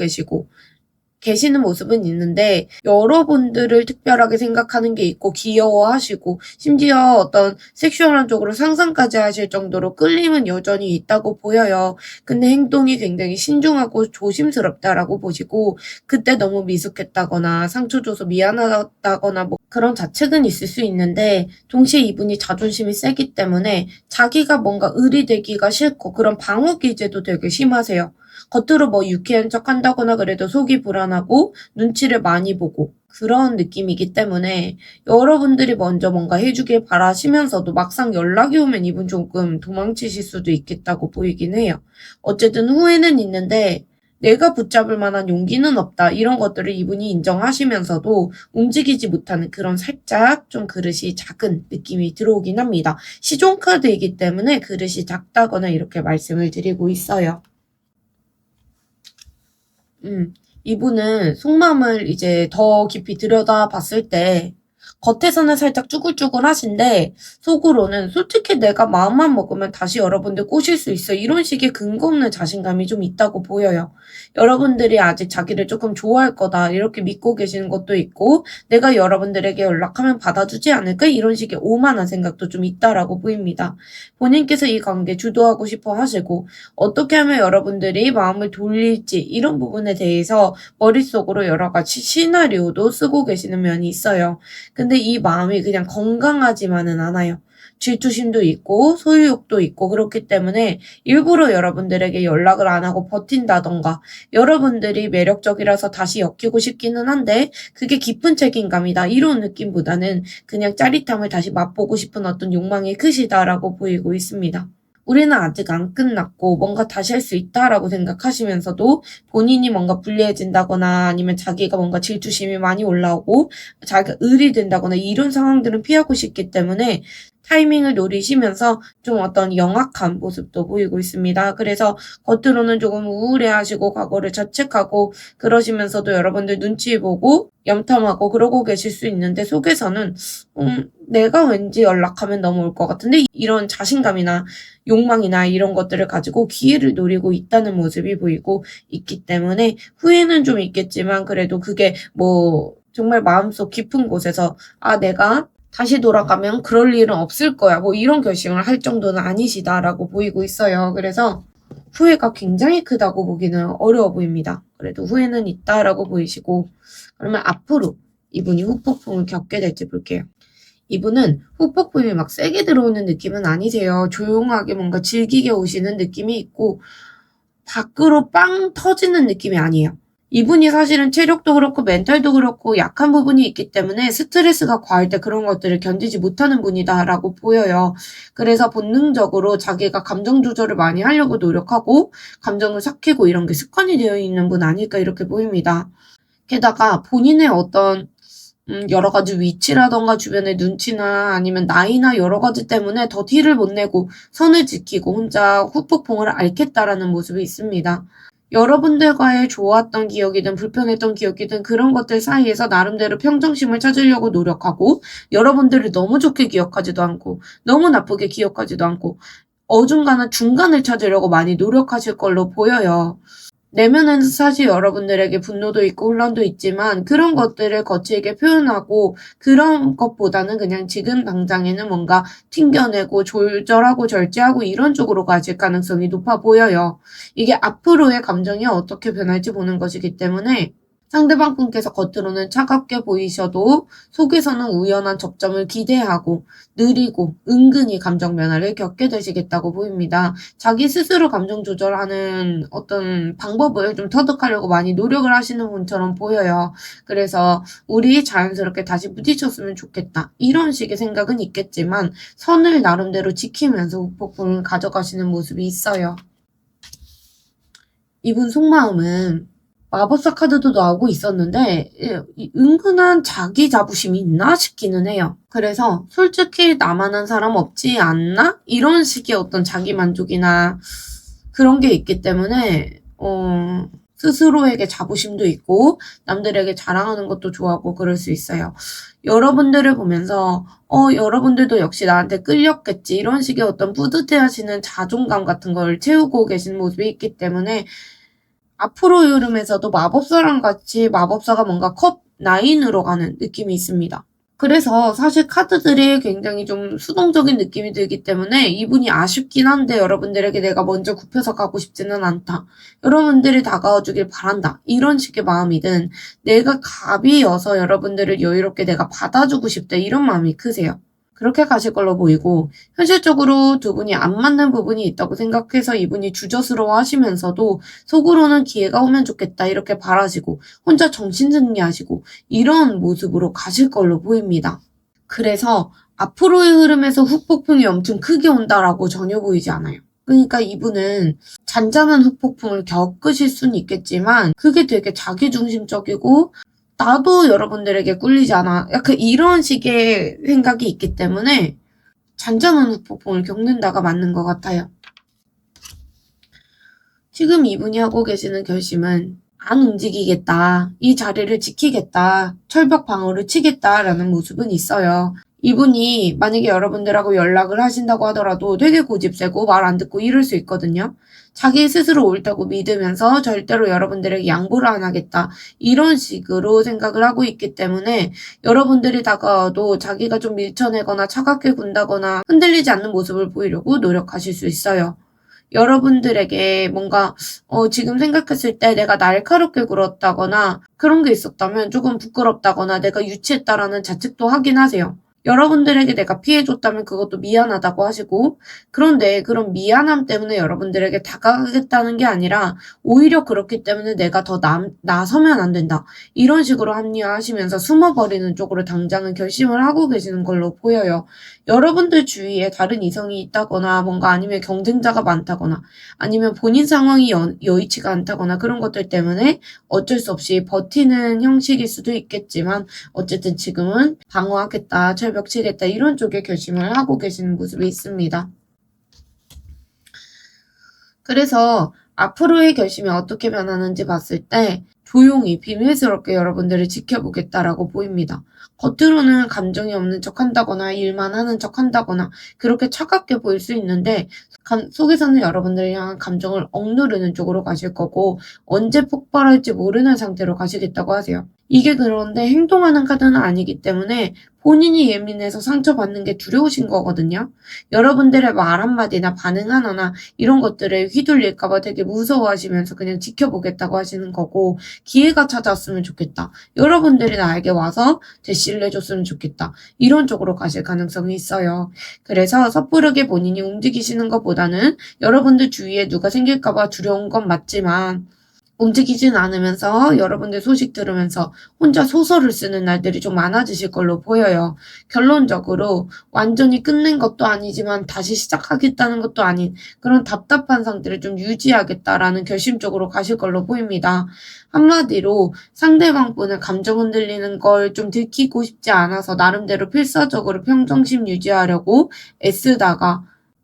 계시는 모습은 있는데, 여러분들을 특별하게 생각하는 게 있고 귀여워하시고 심지어 어떤 섹슈얼한 쪽으로 상상까지 하실 정도로 끌림은 여전히 있다고 보여요. 근데 행동이 굉장히 신중하고 조심스럽다라고 보시고, 그때 너무 미숙했다거나 상처 줘서 미안하다거나 뭐 그런 자책은 있을 수 있는데, 동시에 이분이 자존심이 세기 때문에 자기가 뭔가 의리되기가 싫고 그런 방어 기제도 되게 심하세요. 겉으로 뭐 유쾌한 척 한다거나 그래도 속이 불안하고 눈치를 많이 보고 그런 느낌이기 때문에 여러분들이 먼저 뭔가 해주길 바라시면서도 막상 연락이 오면 이분 조금 도망치실 수도 있겠다고 보이긴 해요. 어쨌든 후회는 있는데 내가 붙잡을 만한 용기는 없다, 이런 것들을 이분이 인정하시면서도 움직이지 못하는 그런 살짝 좀 그릇이 작은 느낌이 들어오긴 합니다. 시종카드이기 때문에 그릇이 작다거나 이렇게 말씀을 드리고 있어요. 이분은 속마음을 이제 더 깊이 들여다봤을 때 겉에서는 살짝 쭈글쭈글하신데 속으로는 솔직히 내가 마음만 먹으면 다시 여러분들 꼬실 수 있어, 이런 식의 근거 없는 자신감이 좀 있다고 보여요. 여러분들이 아직 자기를 조금 좋아할 거다 이렇게 믿고 계시는 것도 있고, 내가 여러분들에게 연락하면 받아주지 않을까 이런 식의 오만한 생각도 좀 있다라고 보입니다. 본인께서 이 관계 주도하고 싶어 하시고 어떻게 하면 여러분들이 마음을 돌릴지 이런 부분에 대해서 머릿속으로 여러 가지 시나리오도 쓰고 계시는 면이 있어요. 근데 이 마음이 그냥 건강하지만은 않아요. 질투심도 있고 소유욕도 있고 그렇기 때문에 일부러 여러분들에게 연락을 안 하고 버틴다던가, 여러분들이 매력적이라서 다시 엮이고 싶기는 한데 그게 깊은 책임감이다 이런 느낌보다는 그냥 짜릿함을 다시 맛보고 싶은 어떤 욕망이 크시다라고 보이고 있습니다. 우리는 아직 안 끝났고 뭔가 다시 할 수 있다라고 생각하시면서도 본인이 뭔가 불리해진다거나 아니면 자기가 뭔가 질투심이 많이 올라오고 자기가 을이 된다거나 이런 상황들은 피하고 싶기 때문에 타이밍을 노리시면서 좀 어떤 영악한 모습도 보이고 있습니다. 그래서 겉으로는 조금 우울해하시고 과거를 자책하고 그러시면서도 여러분들 눈치 보고 염탐하고 그러고 계실 수 있는데, 속에서는 내가 왠지 연락하면 넘어올 것 같은데 이런 자신감이나 욕망이나 이런 것들을 가지고 기회를 노리고 있다는 모습이 보이고 있기 때문에 후회는 좀 있겠지만 그래도 그게 뭐 정말 마음속 깊은 곳에서 내가 다시 돌아가면 그럴 일은 없을 거야, 뭐 이런 결심을 할 정도는 아니시다라고 보이고 있어요. 그래서 후회가 굉장히 크다고 보기는 어려워 보입니다. 그래도 후회는 있다라고 보이시고, 그러면 앞으로 이분이 후폭풍을 겪게 될지 볼게요. 이분은 후폭풍이 막 세게 들어오는 느낌은 아니세요. 조용하게 뭔가 즐기게 오시는 느낌이 있고 밖으로 빵 터지는 느낌이 아니에요. 이분이 사실은 체력도 그렇고 멘탈도 그렇고 약한 부분이 있기 때문에 스트레스가 과할 때 그런 것들을 견디지 못하는 분이다라고 보여요. 그래서 본능적으로 자기가 감정 조절을 많이 하려고 노력하고 감정을 삭히고 이런 게 습관이 되어 있는 분 아닐까 이렇게 보입니다. 게다가 본인의 어떤 여러 가지 위치라던가 주변의 눈치나 아니면 나이나 여러 가지 때문에 더 티를 못 내고 선을 지키고 혼자 후폭풍을 앓겠다라는 모습이 있습니다. 여러분들과의 좋았던 기억이든 불편했던 기억이든 그런 것들 사이에서 나름대로 평정심을 찾으려고 노력하고, 여러분들을 너무 좋게 기억하지도 않고 너무 나쁘게 기억하지도 않고 어중간한 중간을 찾으려고 많이 노력하실 걸로 보여요. 내면에는 사실 여러분들에게 분노도 있고 혼란도 있지만 그런 것들을 거칠게 표현하고 그런 것보다는 그냥 지금 당장에는 뭔가 튕겨내고 조절하고 절제하고 이런 쪽으로 가실 가능성이 높아 보여요. 이게 앞으로의 감정이 어떻게 변할지 보는 것이기 때문에 상대방 분께서 겉으로는 차갑게 보이셔도 속에서는 우연한 접점을 기대하고 느리고 은근히 감정 변화를 겪게 되시겠다고 보입니다. 자기 스스로 감정 조절하는 어떤 방법을 좀 터득하려고 많이 노력을 하시는 분처럼 보여요. 그래서 우리 자연스럽게 다시 부딪혔으면 좋겠다, 이런 식의 생각은 있겠지만 선을 나름대로 지키면서 후폭풍을 가져가시는 모습이 있어요. 이분 속마음은 마법사 카드도 나오고 있었는데 은근한 자기 자부심이 있나 싶기는 해요. 그래서 솔직히 나만한 사람 없지 않나? 이런 식의 어떤 자기 만족이나 그런 게 있기 때문에 스스로에게 자부심도 있고 남들에게 자랑하는 것도 좋아하고 그럴 수 있어요. 여러분들을 보면서 여러분들도 역시 나한테 끌렸겠지, 이런 식의 어떤 뿌듯해하시는 자존감 같은 걸 채우고 계신 모습이 있기 때문에 앞으로의 흐름에서도 마법사랑 같이 마법사가 뭔가 컵 9으로 가는 느낌이 있습니다. 그래서 사실 카드들이 굉장히 좀 수동적인 느낌이 들기 때문에 이분이 아쉽긴 한데 여러분들에게 내가 먼저 굽혀서 가고 싶지는 않다, 여러분들이 다가와 주길 바란다, 이런 식의 마음이든 내가 갑이어서 여러분들을 여유롭게 내가 받아주고 싶다, 이런 마음이 크세요. 그렇게 가실 걸로 보이고, 현실적으로 두 분이 안 맞는 부분이 있다고 생각해서 이분이 주저스러워 하시면서도 속으로는 기회가 오면 좋겠다 이렇게 바라시고 혼자 정신승리하시고 이런 모습으로 가실 걸로 보입니다. 그래서 앞으로의 흐름에서 후폭풍이 엄청 크게 온다라고 전혀 보이지 않아요. 그러니까 이분은 잔잔한 후폭풍을 겪으실 수는 있겠지만 그게 되게 자기중심적이고 나도 여러분들에게 꿀리지 않아, 약간 이런 식의 생각이 있기 때문에 잔잔한 후폭풍을 겪는다가 맞는 것 같아요. 지금 이분이 하고 계시는 결심은 안 움직이겠다, 이 자리를 지키겠다, 철벽 방어를 치겠다라는 모습은 있어요. 이분이 만약에 여러분들하고 연락을 하신다고 하더라도 되게 고집세고 말 안 듣고 이럴 수 있거든요. 자기 스스로 옳다고 믿으면서 절대로 여러분들에게 양보를 안 하겠다, 이런 식으로 생각을 하고 있기 때문에 여러분들이 다가와도 자기가 좀 밀쳐내거나 차갑게 군다거나 흔들리지 않는 모습을 보이려고 노력하실 수 있어요. 여러분들에게 뭔가 지금 생각했을 때 내가 날카롭게 굴었다거나 그런 게 있었다면 조금 부끄럽다거나 내가 유치했다라는 자책도 하긴 하세요. 여러분들에게 내가 피해줬다면 그것도 미안하다고 하시고, 그런데 그런 미안함 때문에 여러분들에게 다가가겠다는 게 아니라 오히려 그렇기 때문에 내가 더 나서면 안 된다, 이런 식으로 합리화하시면서 숨어버리는 쪽으로 당장은 결심을 하고 계시는 걸로 보여요. 여러분들 주위에 다른 이성이 있다거나 뭔가 아니면 경쟁자가 많다거나 아니면 본인 상황이 여의치가 않다거나 그런 것들 때문에 어쩔 수 없이 버티는 형식일 수도 있겠지만 어쨌든 지금은 방어하겠다, 철벽 치겠다, 이런 쪽에 결심을 하고 계시는 모습이 있습니다. 그래서 앞으로의 결심이 어떻게 변하는지 봤을 때 조용히 비밀스럽게 여러분들을 지켜보겠다라고 보입니다. 겉으로는 감정이 없는 척 한다거나 일만 하는 척 한다거나 그렇게 차갑게 보일 수 있는데 속에서는 여러분들을 향한 감정을 억누르는 쪽으로 가실 거고 언제 폭발할지 모르는 상태로 가시겠다고 하세요. 이게 그런데 행동하는 카드는 아니기 때문에 본인이 예민해서 상처받는 게 두려우신 거거든요. 여러분들의 말 한마디나 반응 하나나 이런 것들에 휘둘릴까봐 되게 무서워하시면서 그냥 지켜보겠다고 하시는 거고, 기회가 찾아왔으면 좋겠다, 여러분들이 나에게 와서 제시를 해줬으면 좋겠다, 이런 쪽으로 가실 가능성이 있어요. 그래서 섣부르게 본인이 움직이시는 것보다는 여러분들 주위에 누가 생길까봐 두려운 건 맞지만 움직이진 않으면서 여러분들 소식 들으면서 혼자 소설을 쓰는 날들이 좀 많아지실 걸로 보여요. 결론적으로 완전히 끝낸 것도 아니지만 다시 시작하겠다는 것도 아닌 그런 답답한 상태를 좀 유지하겠다라는 결심적으로 가실 걸로 보입니다. 한마디로 상대방 분의 감정 흔들리는 걸 좀 들키고 싶지 않아서 나름대로 필사적으로 평정심 유지하려고 애쓰다가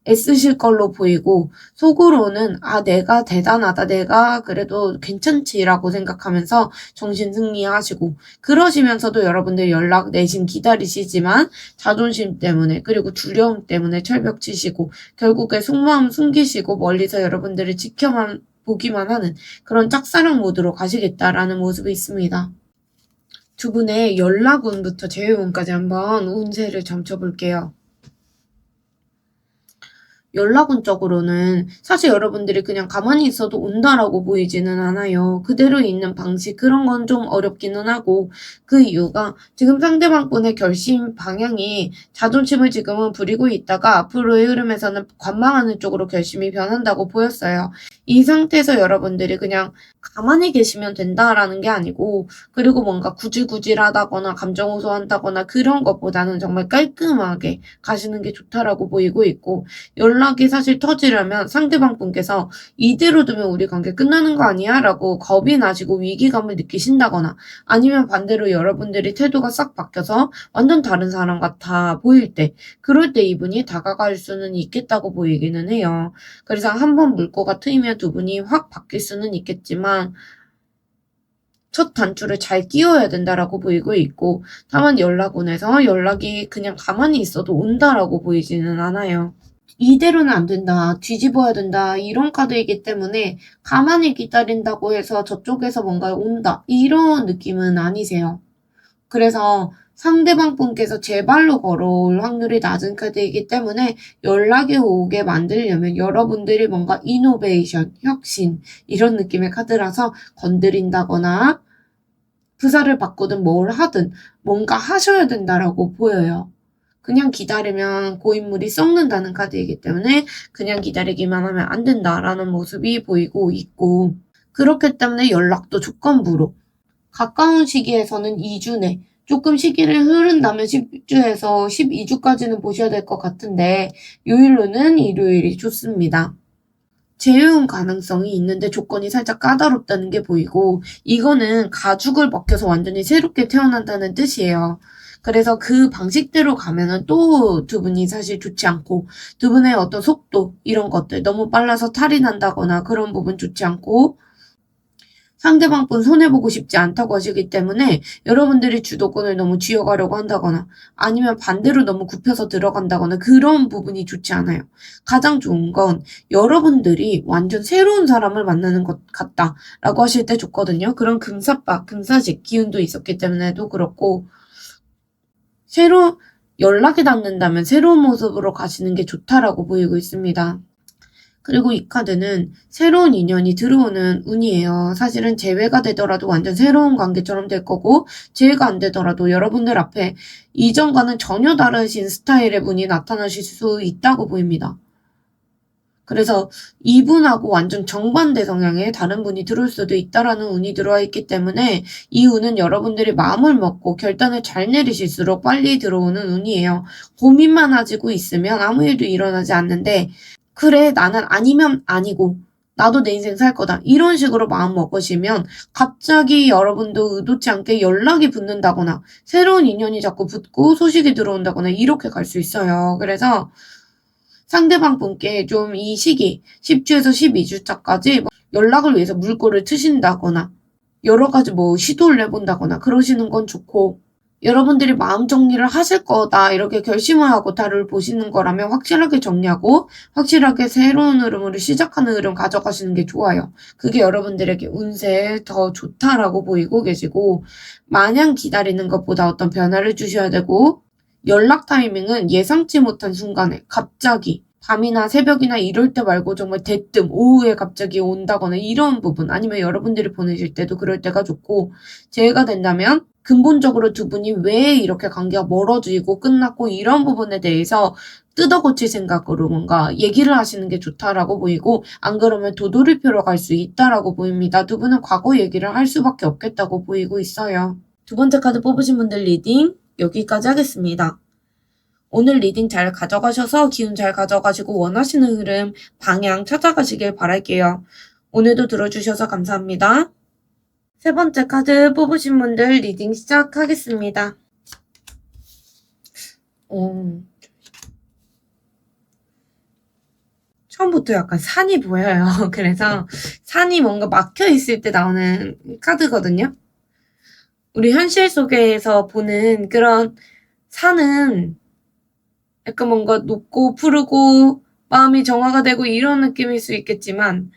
애쓰실 걸로 보이고 속으로는 내가 대단하다. 내가 그래도 괜찮지라고 생각하면서 정신 승리하시고 그러시면서도 여러분들 연락 내심 기다리시지만 자존심 때문에 그리고 두려움 때문에 철벽 치시고 결국에 속마음 숨기시고 멀리서 여러분들을 지켜만 보기만 하는 그런 짝사랑 모드로 가시겠다라는 모습이 있습니다. 두 분의 연락운부터 재회운까지 한번 운세를 점쳐볼게요. 연락운적으로는 사실 여러분들이 그냥 가만히 있어도 온다라고 보이지는 않아요. 그대로 있는 방식 그런 건 좀 어렵기는 하고 그 이유가 지금 상대방 분의 결심 방향이 자존심을 지금은 부리고 있다가 앞으로의 흐름에서는 관망하는 쪽으로 결심이 변한다고 보였어요. 이 상태에서 여러분들이 그냥 가만히 계시면 된다라는 게 아니고 그리고 뭔가 구질구질하다거나 감정 호소한다거나 그런 것보다는 정말 깔끔하게 가시는 게 좋다라고 보이고 있고 연락이 사실 터지려면 상대방 분께서 이대로 두면 우리 관계 끝나는 거 아니야? 라고 겁이 나시고 위기감을 느끼신다거나 아니면 반대로 여러분들이 태도가 싹 바뀌어서 완전 다른 사람 같아 보일 때 그럴 때 이분이 다가갈 수는 있겠다고 보이기는 해요. 그래서 한번 물꼬가 트이면 두 분이 확 바뀔 수는 있겠지만 첫 단추를 잘 끼워야 된다라고 보이고 있고 다만 연락운에서 연락이 그냥 가만히 있어도 온다라고 보이지는 않아요. 이대로는 안 된다, 뒤집어야 된다, 이런 카드이기 때문에 가만히 기다린다고 해서 저쪽에서 뭔가 온다, 이런 느낌은 아니세요. 그래서 상대방 분께서 제 발로 걸어올 확률이 낮은 카드이기 때문에 연락이 오게 만들려면 여러분들이 뭔가 이노베이션, 혁신, 이런 느낌의 카드라서 건드린다거나 부사를 바꾸든 뭘 하든 뭔가 하셔야 된다라고 보여요. 그냥 기다리면 고인물이 썩는다는 카드이기 때문에 그냥 기다리기만 하면 안 된다라는 모습이 보이고 있고 그렇기 때문에 연락도 조건부로 가까운 시기에서는 2주 내 조금 시기를 흐른다면 10주에서 12주까지는 보셔야 될 것 같은데 요일로는 일요일이 좋습니다. 재회운 가능성이 있는데 조건이 살짝 까다롭다는 게 보이고 이거는 가죽을 벗겨서 완전히 새롭게 태어난다는 뜻이에요. 그래서 그 방식대로 가면은 또 두 분이 사실 좋지 않고 두 분의 어떤 속도 이런 것들 너무 빨라서 탈이 난다거나 그런 부분 좋지 않고 상대방 분 손해보고 싶지 않다고 하시기 때문에 여러분들이 주도권을 너무 쥐어가려고 한다거나 아니면 반대로 너무 굽혀서 들어간다거나 그런 부분이 좋지 않아요. 가장 좋은 건 여러분들이 완전 새로운 사람을 만나는 것 같다라고 하실 때 좋거든요. 그런 금사빠, 금사직 기운도 있었기 때문에도 그렇고 연락이 닿는다면 새로운 모습으로 가시는 게 좋다라고 보이고 있습니다. 그리고 이 카드는 새로운 인연이 들어오는 운이에요. 사실은 재회가 되더라도 완전 새로운 관계처럼 될 거고 재회가 안 되더라도 여러분들 앞에 이전과는 전혀 다르신 스타일의 분이 나타나실 수 있다고 보입니다. 그래서 이분하고 완전 정반대 성향의 다른 분이 들어올 수도 있다라는 운이 들어와 있기 때문에 이 운은 여러분들이 마음을 먹고 결단을 잘 내리실수록 빨리 들어오는 운이에요. 고민만 하지고 있으면 아무 일도 일어나지 않는데 그래, 나는 아니면 아니고, 나도 내 인생 살 거다. 이런 식으로 마음 먹으시면 갑자기 여러분도 의도치 않게 연락이 붙는다거나, 새로운 인연이 자꾸 붙고 소식이 들어온다거나, 이렇게 갈 수 있어요. 그래서 상대방 분께 좀 이 시기, 10주에서 12주차까지 연락을 위해서 물꼬를 트신다거나, 여러 가지 시도를 해본다거나, 그러시는 건 좋고, 여러분들이 마음 정리를 하실 거다 이렇게 결심을 하고 달을 보시는 거라면 확실하게 정리하고 확실하게 새로운 흐름으로 시작하는 흐름 가져가시는 게 좋아요. 그게 여러분들에게 운세에 더 좋다라고 보이고 계시고 마냥 기다리는 것보다 어떤 변화를 주셔야 되고 연락 타이밍은 예상치 못한 순간에 갑자기 밤이나 새벽이나 이럴 때 말고 정말 대뜸 오후에 갑자기 온다거나 이런 부분 아니면 여러분들이 보내실 때도 그럴 때가 좋고 재해가 된다면 근본적으로 두 분이 왜 이렇게 관계가 멀어지고 끝났고 이런 부분에 대해서 뜯어고칠 생각으로 뭔가 얘기를 하시는 게 좋다라고 보이고 안 그러면 도돌이표로 갈 수 있다라고 보입니다. 두 분은 과거 얘기를 할 수밖에 없겠다고 보이고 있어요. 두 번째 카드 뽑으신 분들 리딩 여기까지 하겠습니다. 오늘 리딩 잘 가져가셔서 기운 잘 가져가시고 원하시는 흐름, 방향 찾아가시길 바랄게요. 오늘도 들어주셔서 감사합니다. 세 번째 카드 뽑으신 분들 리딩 시작하겠습니다. 처음부터 약간 산이 보여요. 그래서 산이 뭔가 막혀 있을 때 나오는 카드거든요. 우리 현실 속에서 보는 그런 산은 약간 뭔가 높고 푸르고 마음이 정화가 되고 이런 느낌일 수 있겠지만,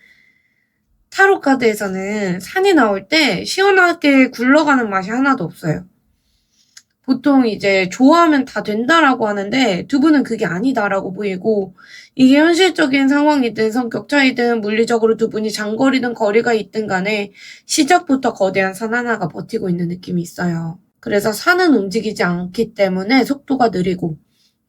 타로 카드에서는 산이 나올 때 시원하게 굴러가는 맛이 하나도 없어요. 보통 이제 좋아하면 다 된다라고 하는데 두 분은 그게 아니다라고 보이고, 이게 현실적인 상황이든 성격 차이든 물리적으로 두 분이 장거리든 거리가 있든 간에 시작부터 거대한 산 하나가 버티고 있는 느낌이 있어요. 그래서 산은 움직이지 않기 때문에 속도가 느리고,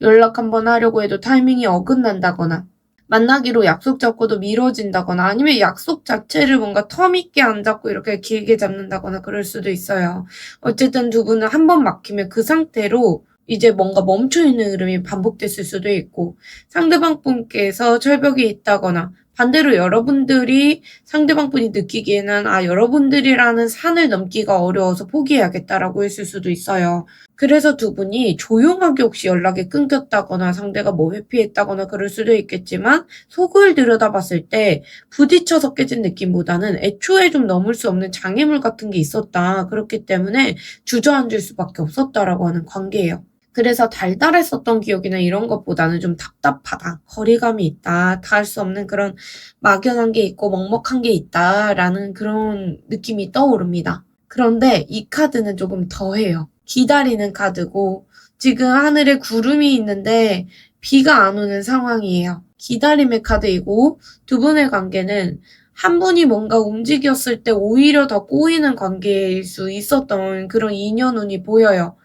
연락 한번 하려고 해도 타이밍이 어긋난다거나, 만나기로 약속 잡고도 미뤄진다거나, 아니면 약속 자체를 뭔가 텀 있게 안 잡고 이렇게 길게 잡는다거나 그럴 수도 있어요. 어쨌든 두 분은 한 번 막히면 그 상태로 이제 뭔가 멈춰있는 흐름이 반복됐을 수도 있고, 상대방 분께서 철벽이 있다거나, 반대로 여러분들이 상대방 분이 느끼기에는 여러분들이라는 산을 넘기가 어려워서 포기해야겠다라고 했을 수도 있어요. 그래서 두 분이 조용하게 혹시 연락이 끊겼다거나 상대가 뭐 회피했다거나 그럴 수도 있겠지만, 속을 들여다봤을 때 부딪혀서 깨진 느낌보다는 애초에 좀 넘을 수 없는 장애물 같은 게 있었다. 그렇기 때문에 주저앉을 수밖에 없었다라고 하는 관계예요. 그래서 달달했었던 기억이나 이런 것보다는 좀 답답하다, 거리감이 있다, 닿을 수 없는 그런 막연한 게 있고 먹먹한 게 있다라는 그런 느낌이 떠오릅니다. 그런데 이 카드는 조금 더해요. 기다리는 카드고, 지금 하늘에 구름이 있는데 비가 안 오는 상황이에요. 기다림의 카드이고, 두 분의 관계는 한 분이 뭔가 움직였을 때 오히려 더 꼬이는 관계일 수 있었던 그런 인연운이 보여요.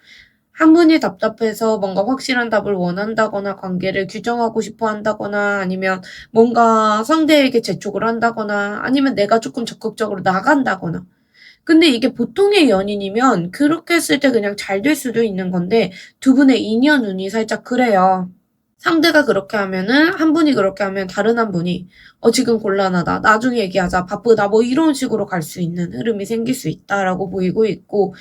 한 분이 답답해서 뭔가 확실한 답을 원한다거나 관계를 규정하고 싶어 한다거나, 아니면 뭔가 상대에게 재촉을 한다거나, 아니면 내가 조금 적극적으로 나간다거나. 근데 이게 보통의 연인이면 그렇게 했을 때 그냥 잘 될 수도 있는 건데, 두 분의 인연 운이 살짝 그래요. 상대가 그렇게 하면은, 한 분이 그렇게 하면 다른 한 분이 지금 곤란하다, 나중에 얘기하자, 바쁘다, 뭐 이런 식으로 갈 수 있는 흐름이 생길 수 있다라고 보이고 있고,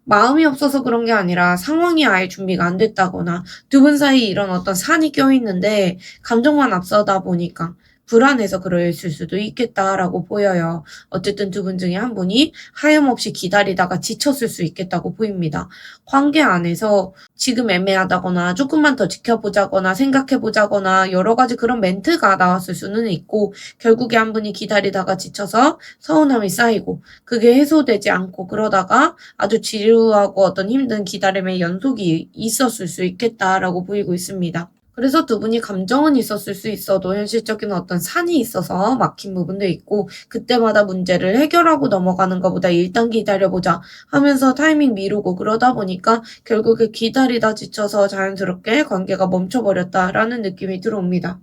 마음이 없어서 그런 게 아니라 상황이 아예 준비가 안 됐다거나, 두 분 사이 이런 어떤 산이 껴있는데 감정만 앞서다 보니까 불안해서 그랬을 수도 있겠다라고 보여요. 어쨌든 두 분 중에 한 분이 하염없이 기다리다가 지쳤을 수 있겠다고 보입니다. 관계 안에서 지금 애매하다거나 조금만 더 지켜보자거나 생각해보자거나 여러 가지 그런 멘트가 나왔을 수는 있고, 결국에 한 분이 기다리다가 지쳐서 서운함이 쌓이고 그게 해소되지 않고, 그러다가 아주 지루하고 어떤 힘든 기다림의 연속이 있었을 수 있겠다라고 보이고 있습니다. 그래서 두 분이 감정은 있었을 수 있어도 현실적인 어떤 산이 있어서 막힌 부분도 있고, 그때마다 문제를 해결하고 넘어가는 것보다 일단 기다려보자 하면서 타이밍 미루고 그러다 보니까 결국에 기다리다 지쳐서 자연스럽게 관계가 멈춰버렸다라는 느낌이 들어옵니다.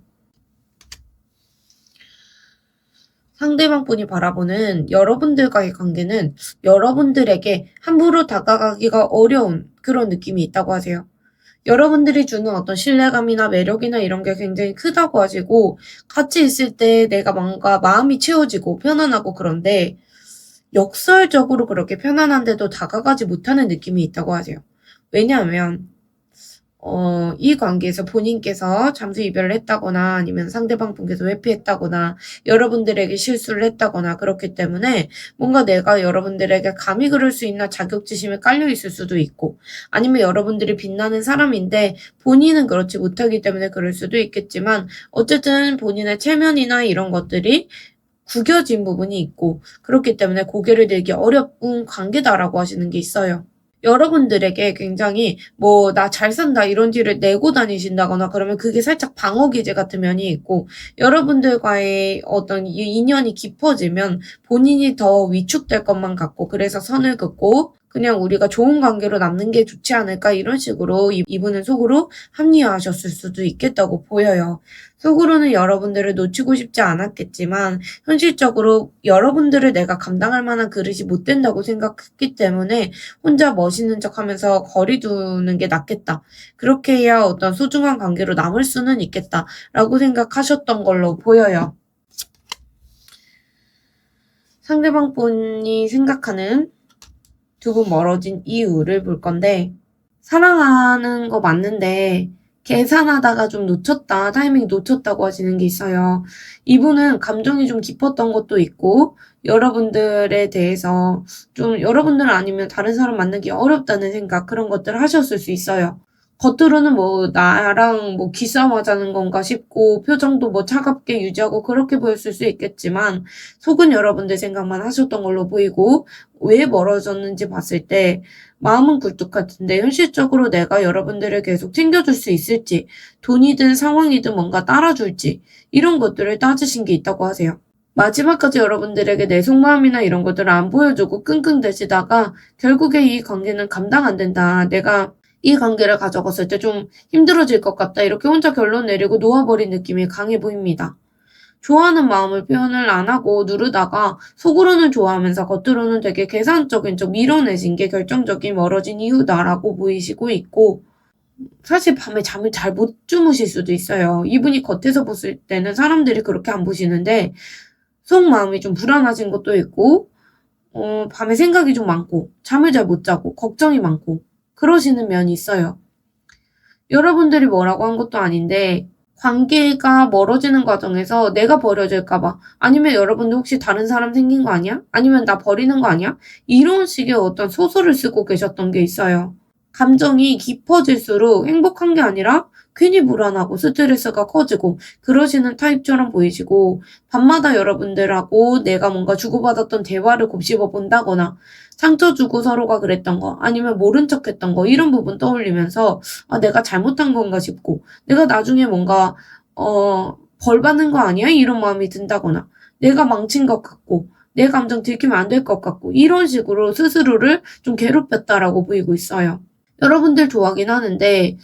상대방 분이 바라보는 여러분들과의 관계는 여러분들에게 함부로 다가가기가 어려운 그런 느낌이 있다고 하세요. 여러분들이 주는 어떤 신뢰감이나 매력이나 이런 게 굉장히 크다고 하시고, 같이 있을 때 내가 뭔가 마음이 채워지고 편안하고, 그런데 역설적으로 그렇게 편안한데도 다가가지 못하는 느낌이 있다고 하세요. 왜냐하면 이 관계에서 본인께서 잠수 이별을 했다거나, 아니면 상대방 분께서 회피했다거나, 여러분들에게 실수를 했다거나 그렇기 때문에 뭔가 내가 여러분들에게 감히 그럴 수 있나 자격지심에 깔려 있을 수도 있고, 아니면 여러분들이 빛나는 사람인데 본인은 그렇지 못하기 때문에 그럴 수도 있겠지만, 어쨌든 본인의 체면이나 이런 것들이 구겨진 부분이 있고, 그렇기 때문에 고개를 들기 어려운 관계다라고 하시는 게 있어요. 여러분들에게 굉장히 나 잘 산다 이런 티를 내고 다니신다거나 그러면 그게 살짝 방어 기제 같은 면이 있고, 여러분들과의 어떤 인연이 깊어지면 본인이 더 위축될 것만 같고, 그래서 선을 긋고 그냥 우리가 좋은 관계로 남는 게 좋지 않을까, 이런 식으로 이분은 속으로 합리화하셨을 수도 있겠다고 보여요. 속으로는 여러분들을 놓치고 싶지 않았겠지만, 현실적으로 여러분들을 내가 감당할 만한 그릇이 못 된다고 생각했기 때문에 혼자 멋있는 척하면서 거리 두는 게 낫겠다, 그렇게 해야 어떤 소중한 관계로 남을 수는 있겠다라고 생각하셨던 걸로 보여요. 상대방 분이 생각하는 두 분 멀어진 이유를 볼 건데, 사랑하는 거 맞는데 계산하다가 좀 놓쳤다, 타이밍 놓쳤다고 하시는 게 있어요. 이분은 감정이 좀 깊었던 것도 있고, 여러분들에 대해서 좀 여러분들 아니면 다른 사람 만나기 어렵다는 생각, 그런 것들을 하셨을 수 있어요. 겉으로는 뭐 나랑 뭐 기싸움하자는 건가 싶고 표정도 뭐 차갑게 유지하고 그렇게 보였을 수 있겠지만 속은 여러분들 생각만 하셨던 걸로 보이고 왜 멀어졌는지 봤을 때 마음은 굴뚝 같은데 현실적으로 내가 여러분들을 계속 챙겨줄 수 있을지 돈이든 상황이든 뭔가 따라줄지 이런 것들을 따지신 게 있다고 하세요. 마지막까지 여러분들에게 내 속마음이나 이런 것들을 안 보여주고 끙끙대시다가 결국에 이 관계는 감당 안 된다. 내가 이 관계를 가져갔을 때 좀 힘들어질 것 같다. 이렇게 혼자 결론 내리고 놓아버린 느낌이 강해 보입니다. 좋아하는 마음을 표현을 안 하고 누르다가 속으로는 좋아하면서 겉으로는 되게 계산적인 쪽 밀어내신 게 결정적인 멀어진 이유다라고 보이시고 있고 사실 밤에 잠을 잘 못 주무실 수도 있어요. 이분이 겉에서 봤을 때는 사람들이 그렇게 안 보시는데 속마음이 좀 불안하신 것도 있고 밤에 생각이 좀 많고 잠을 잘 못 자고 걱정이 많고 그러시는 면이 있어요. 여러분들이 뭐라고 한 것도 아닌데 관계가 멀어지는 과정에서 내가 버려질까 봐 아니면 여러분들 혹시 다른 사람 생긴 거 아니야? 아니면 나 버리는 거 아니야? 이런 식의 어떤 소설을 쓰고 계셨던 게 있어요. 감정이 깊어질수록 행복한 게 아니라 괜히 불안하고 스트레스가 커지고 그러시는 타입처럼 보이시고 밤마다 여러분들하고 내가 뭔가 주고받았던 대화를 곱씹어 본다거나 상처 주고 서로가 그랬던 거 아니면 모른 척 했던 거 이런 부분 떠올리면서 아 내가 잘못한 건가 싶고 내가 나중에 뭔가 벌 받는 거 아니야? 이런 마음이 든다거나 내가 망친 것 같고 내 감정 들키면 안 될 것 같고 이런 식으로 스스로를 좀 괴롭혔다라고 보이고 있어요. 여러분들 좋아하긴 하는데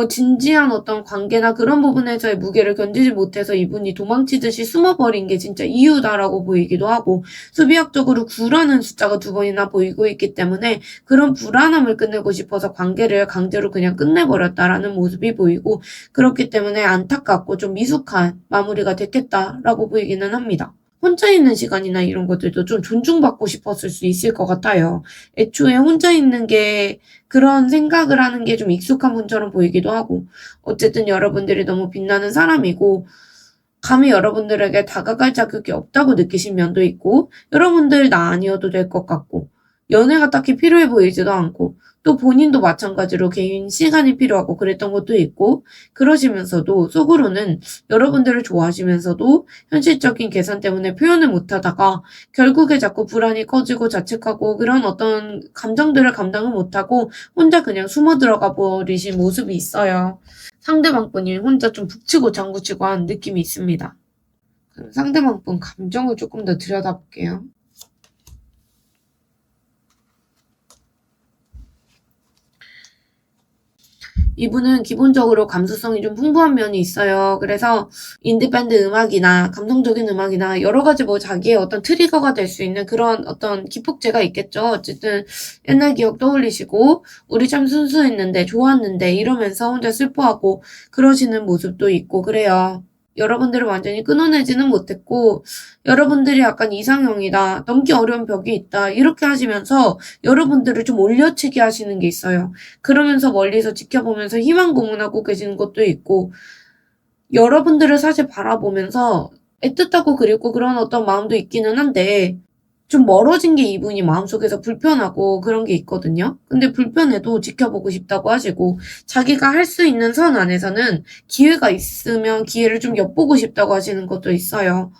진지한 어떤 관계나 그런 부분에서의 무게를 견디지 못해서 이분이 도망치듯이 숨어버린 게 진짜 이유다라고 보이기도 하고 수비학적으로 9라는 숫자가 2번이나 보이고 있기 때문에 그런 불안함을 끝내고 싶어서 관계를 강제로 그냥 끝내버렸다라는 모습이 보이고 그렇기 때문에 안타깝고 좀 미숙한 마무리가 됐겠다라고 보이기는 합니다. 혼자 있는 시간이나 이런 것들도 좀 존중받고 싶었을 수 있을 것 같아요. 애초에 혼자 있는 게 그런 생각을 하는 게 좀 익숙한 분처럼 보이기도 하고 어쨌든 여러분들이 너무 빛나는 사람이고 감히 여러분들에게 다가갈 자격이 없다고 느끼신 면도 있고 여러분들 나 아니어도 될 것 같고 연애가 딱히 필요해 보이지도 않고 또 본인도 마찬가지로 개인 시간이 필요하고 그랬던 것도 있고 그러시면서도 속으로는 여러분들을 좋아하시면서도 현실적인 계산 때문에 표현을 못하다가 결국에 자꾸 불안이 커지고 자책하고 그런 어떤 감정들을 감당을 못하고 혼자 그냥 숨어 들어가 버리신 모습이 있어요. 상대방 분이 혼자 좀 북치고 장구치고 한 느낌이 있습니다. 그럼 상대방 분 감정을 조금 더 들여다볼게요. 이분은 기본적으로 감수성이 좀 풍부한 면이 있어요. 그래서 인디밴드 음악이나 감성적인 음악이나 여러 가지 뭐 자기의 어떤 트리거가 될 수 있는 그런 어떤 기폭제가 있겠죠. 어쨌든 옛날 기억 떠올리시고 우리 참 순수했는데 좋았는데 이러면서 혼자 슬퍼하고 그러시는 모습도 있고 그래요. 여러분들을 완전히 끊어내지는 못했고 여러분들이 약간 이상형이다, 넘기 어려운 벽이 있다 이렇게 하시면서 여러분들을 좀 올려치기 하시는 게 있어요. 그러면서 멀리서 지켜보면서 희망 고문하고 계시는 것도 있고 여러분들을 사실 바라보면서 애틋하고 그립고 그런 어떤 마음도 있기는 한데 좀 멀어진 게 이분이 마음속에서 불편하고 그런 게 있거든요. 근데 불편해도 지켜보고 싶다고 하시고 자기가 할 수 있는 선 안에서는 기회가 있으면 기회를 좀 엿보고 싶다고 하시는 것도 있어요.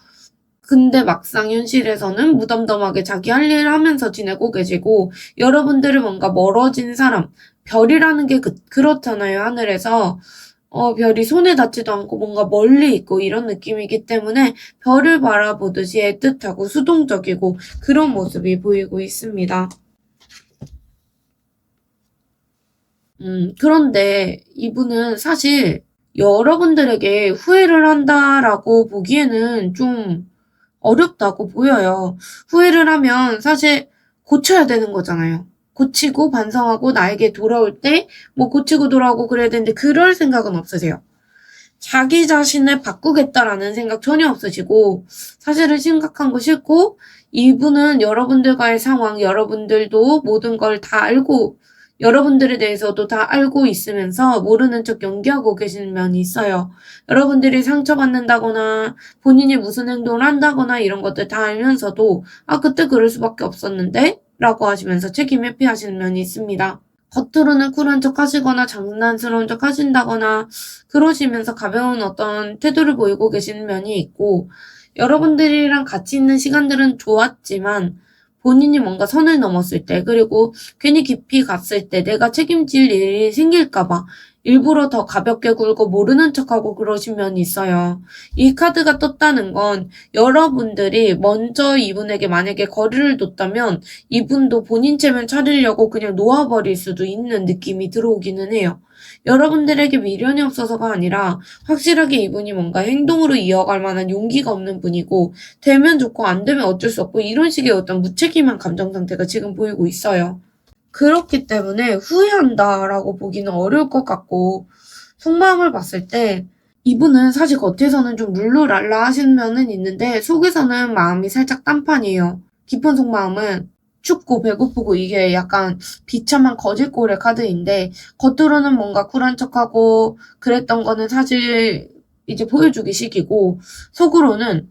근데 막상 현실에서는 무덤덤하게 자기 할 일 하면서 지내고 계시고 여러분들은 뭔가 멀어진 사람, 별이라는 게 그렇잖아요, 하늘에서. 별이 손에 닿지도 않고 뭔가 멀리 있고 이런 느낌이기 때문에 별을 바라보듯이 애틋하고 수동적이고 그런 모습이 보이고 있습니다. 그런데 이분은 사실 여러분들에게 후회를 한다라고 보기에는 좀 어렵다고 보여요. 후회를 하면 사실 고쳐야 되는 거잖아요. 고치고 반성하고 나에게 돌아올 때 뭐 고치고 돌아오고 그래야 되는데 그럴 생각은 없으세요. 자기 자신을 바꾸겠다라는 생각 전혀 없으시고 사실은 심각한 거 싫고 이분은 여러분들과의 상황, 여러분들도 모든 걸 다 알고 여러분들에 대해서도 다 알고 있으면서 모르는 척 연기하고 계시는 면이 있어요. 여러분들이 상처받는다거나 본인이 무슨 행동을 한다거나 이런 것들 다 알면서도 그때 그럴 수밖에 없었는데? 라고 하시면서 책임 회피하시는 면이 있습니다. 겉으로는 쿨한 척 하시거나 장난스러운 척 하신다거나 그러시면서 가벼운 어떤 태도를 보이고 계시는 면이 있고, 여러분들이랑 같이 있는 시간들은 좋았지만 본인이 뭔가 선을 넘었을 때, 그리고 괜히 깊이 갔을 때 내가 책임질 일이 생길까봐 일부러 더 가볍게 굴고 모르는 척하고 그러신 면이 있어요. 이 카드가 떴다는 건 여러분들이 먼저 이분에게 만약에 거리를 뒀다면 이분도 본인 체면 차리려고 그냥 놓아버릴 수도 있는 느낌이 들어오기는 해요. 여러분들에게 미련이 없어서가 아니라 확실하게 이분이 뭔가 행동으로 이어갈 만한 용기가 없는 분이고, 되면 좋고 안 되면 어쩔 수 없고 이런 식의 어떤 무책임한 감정 상태가 지금 보이고 있어요. 그렇기 때문에 후회한다라고 보기는 어려울 것 같고, 속마음을 봤을 때 이분은 사실 겉에서는 좀 룰루랄라 하시는 면은 있는데 속에서는 마음이 살짝 딴판이에요. 깊은 속마음은 춥고 배고프고 이게 약간 비참한 거짓골의 카드인데, 겉으로는 뭔가 쿨한 척하고 그랬던 거는 사실 이제 보여주기 식이고, 속으로는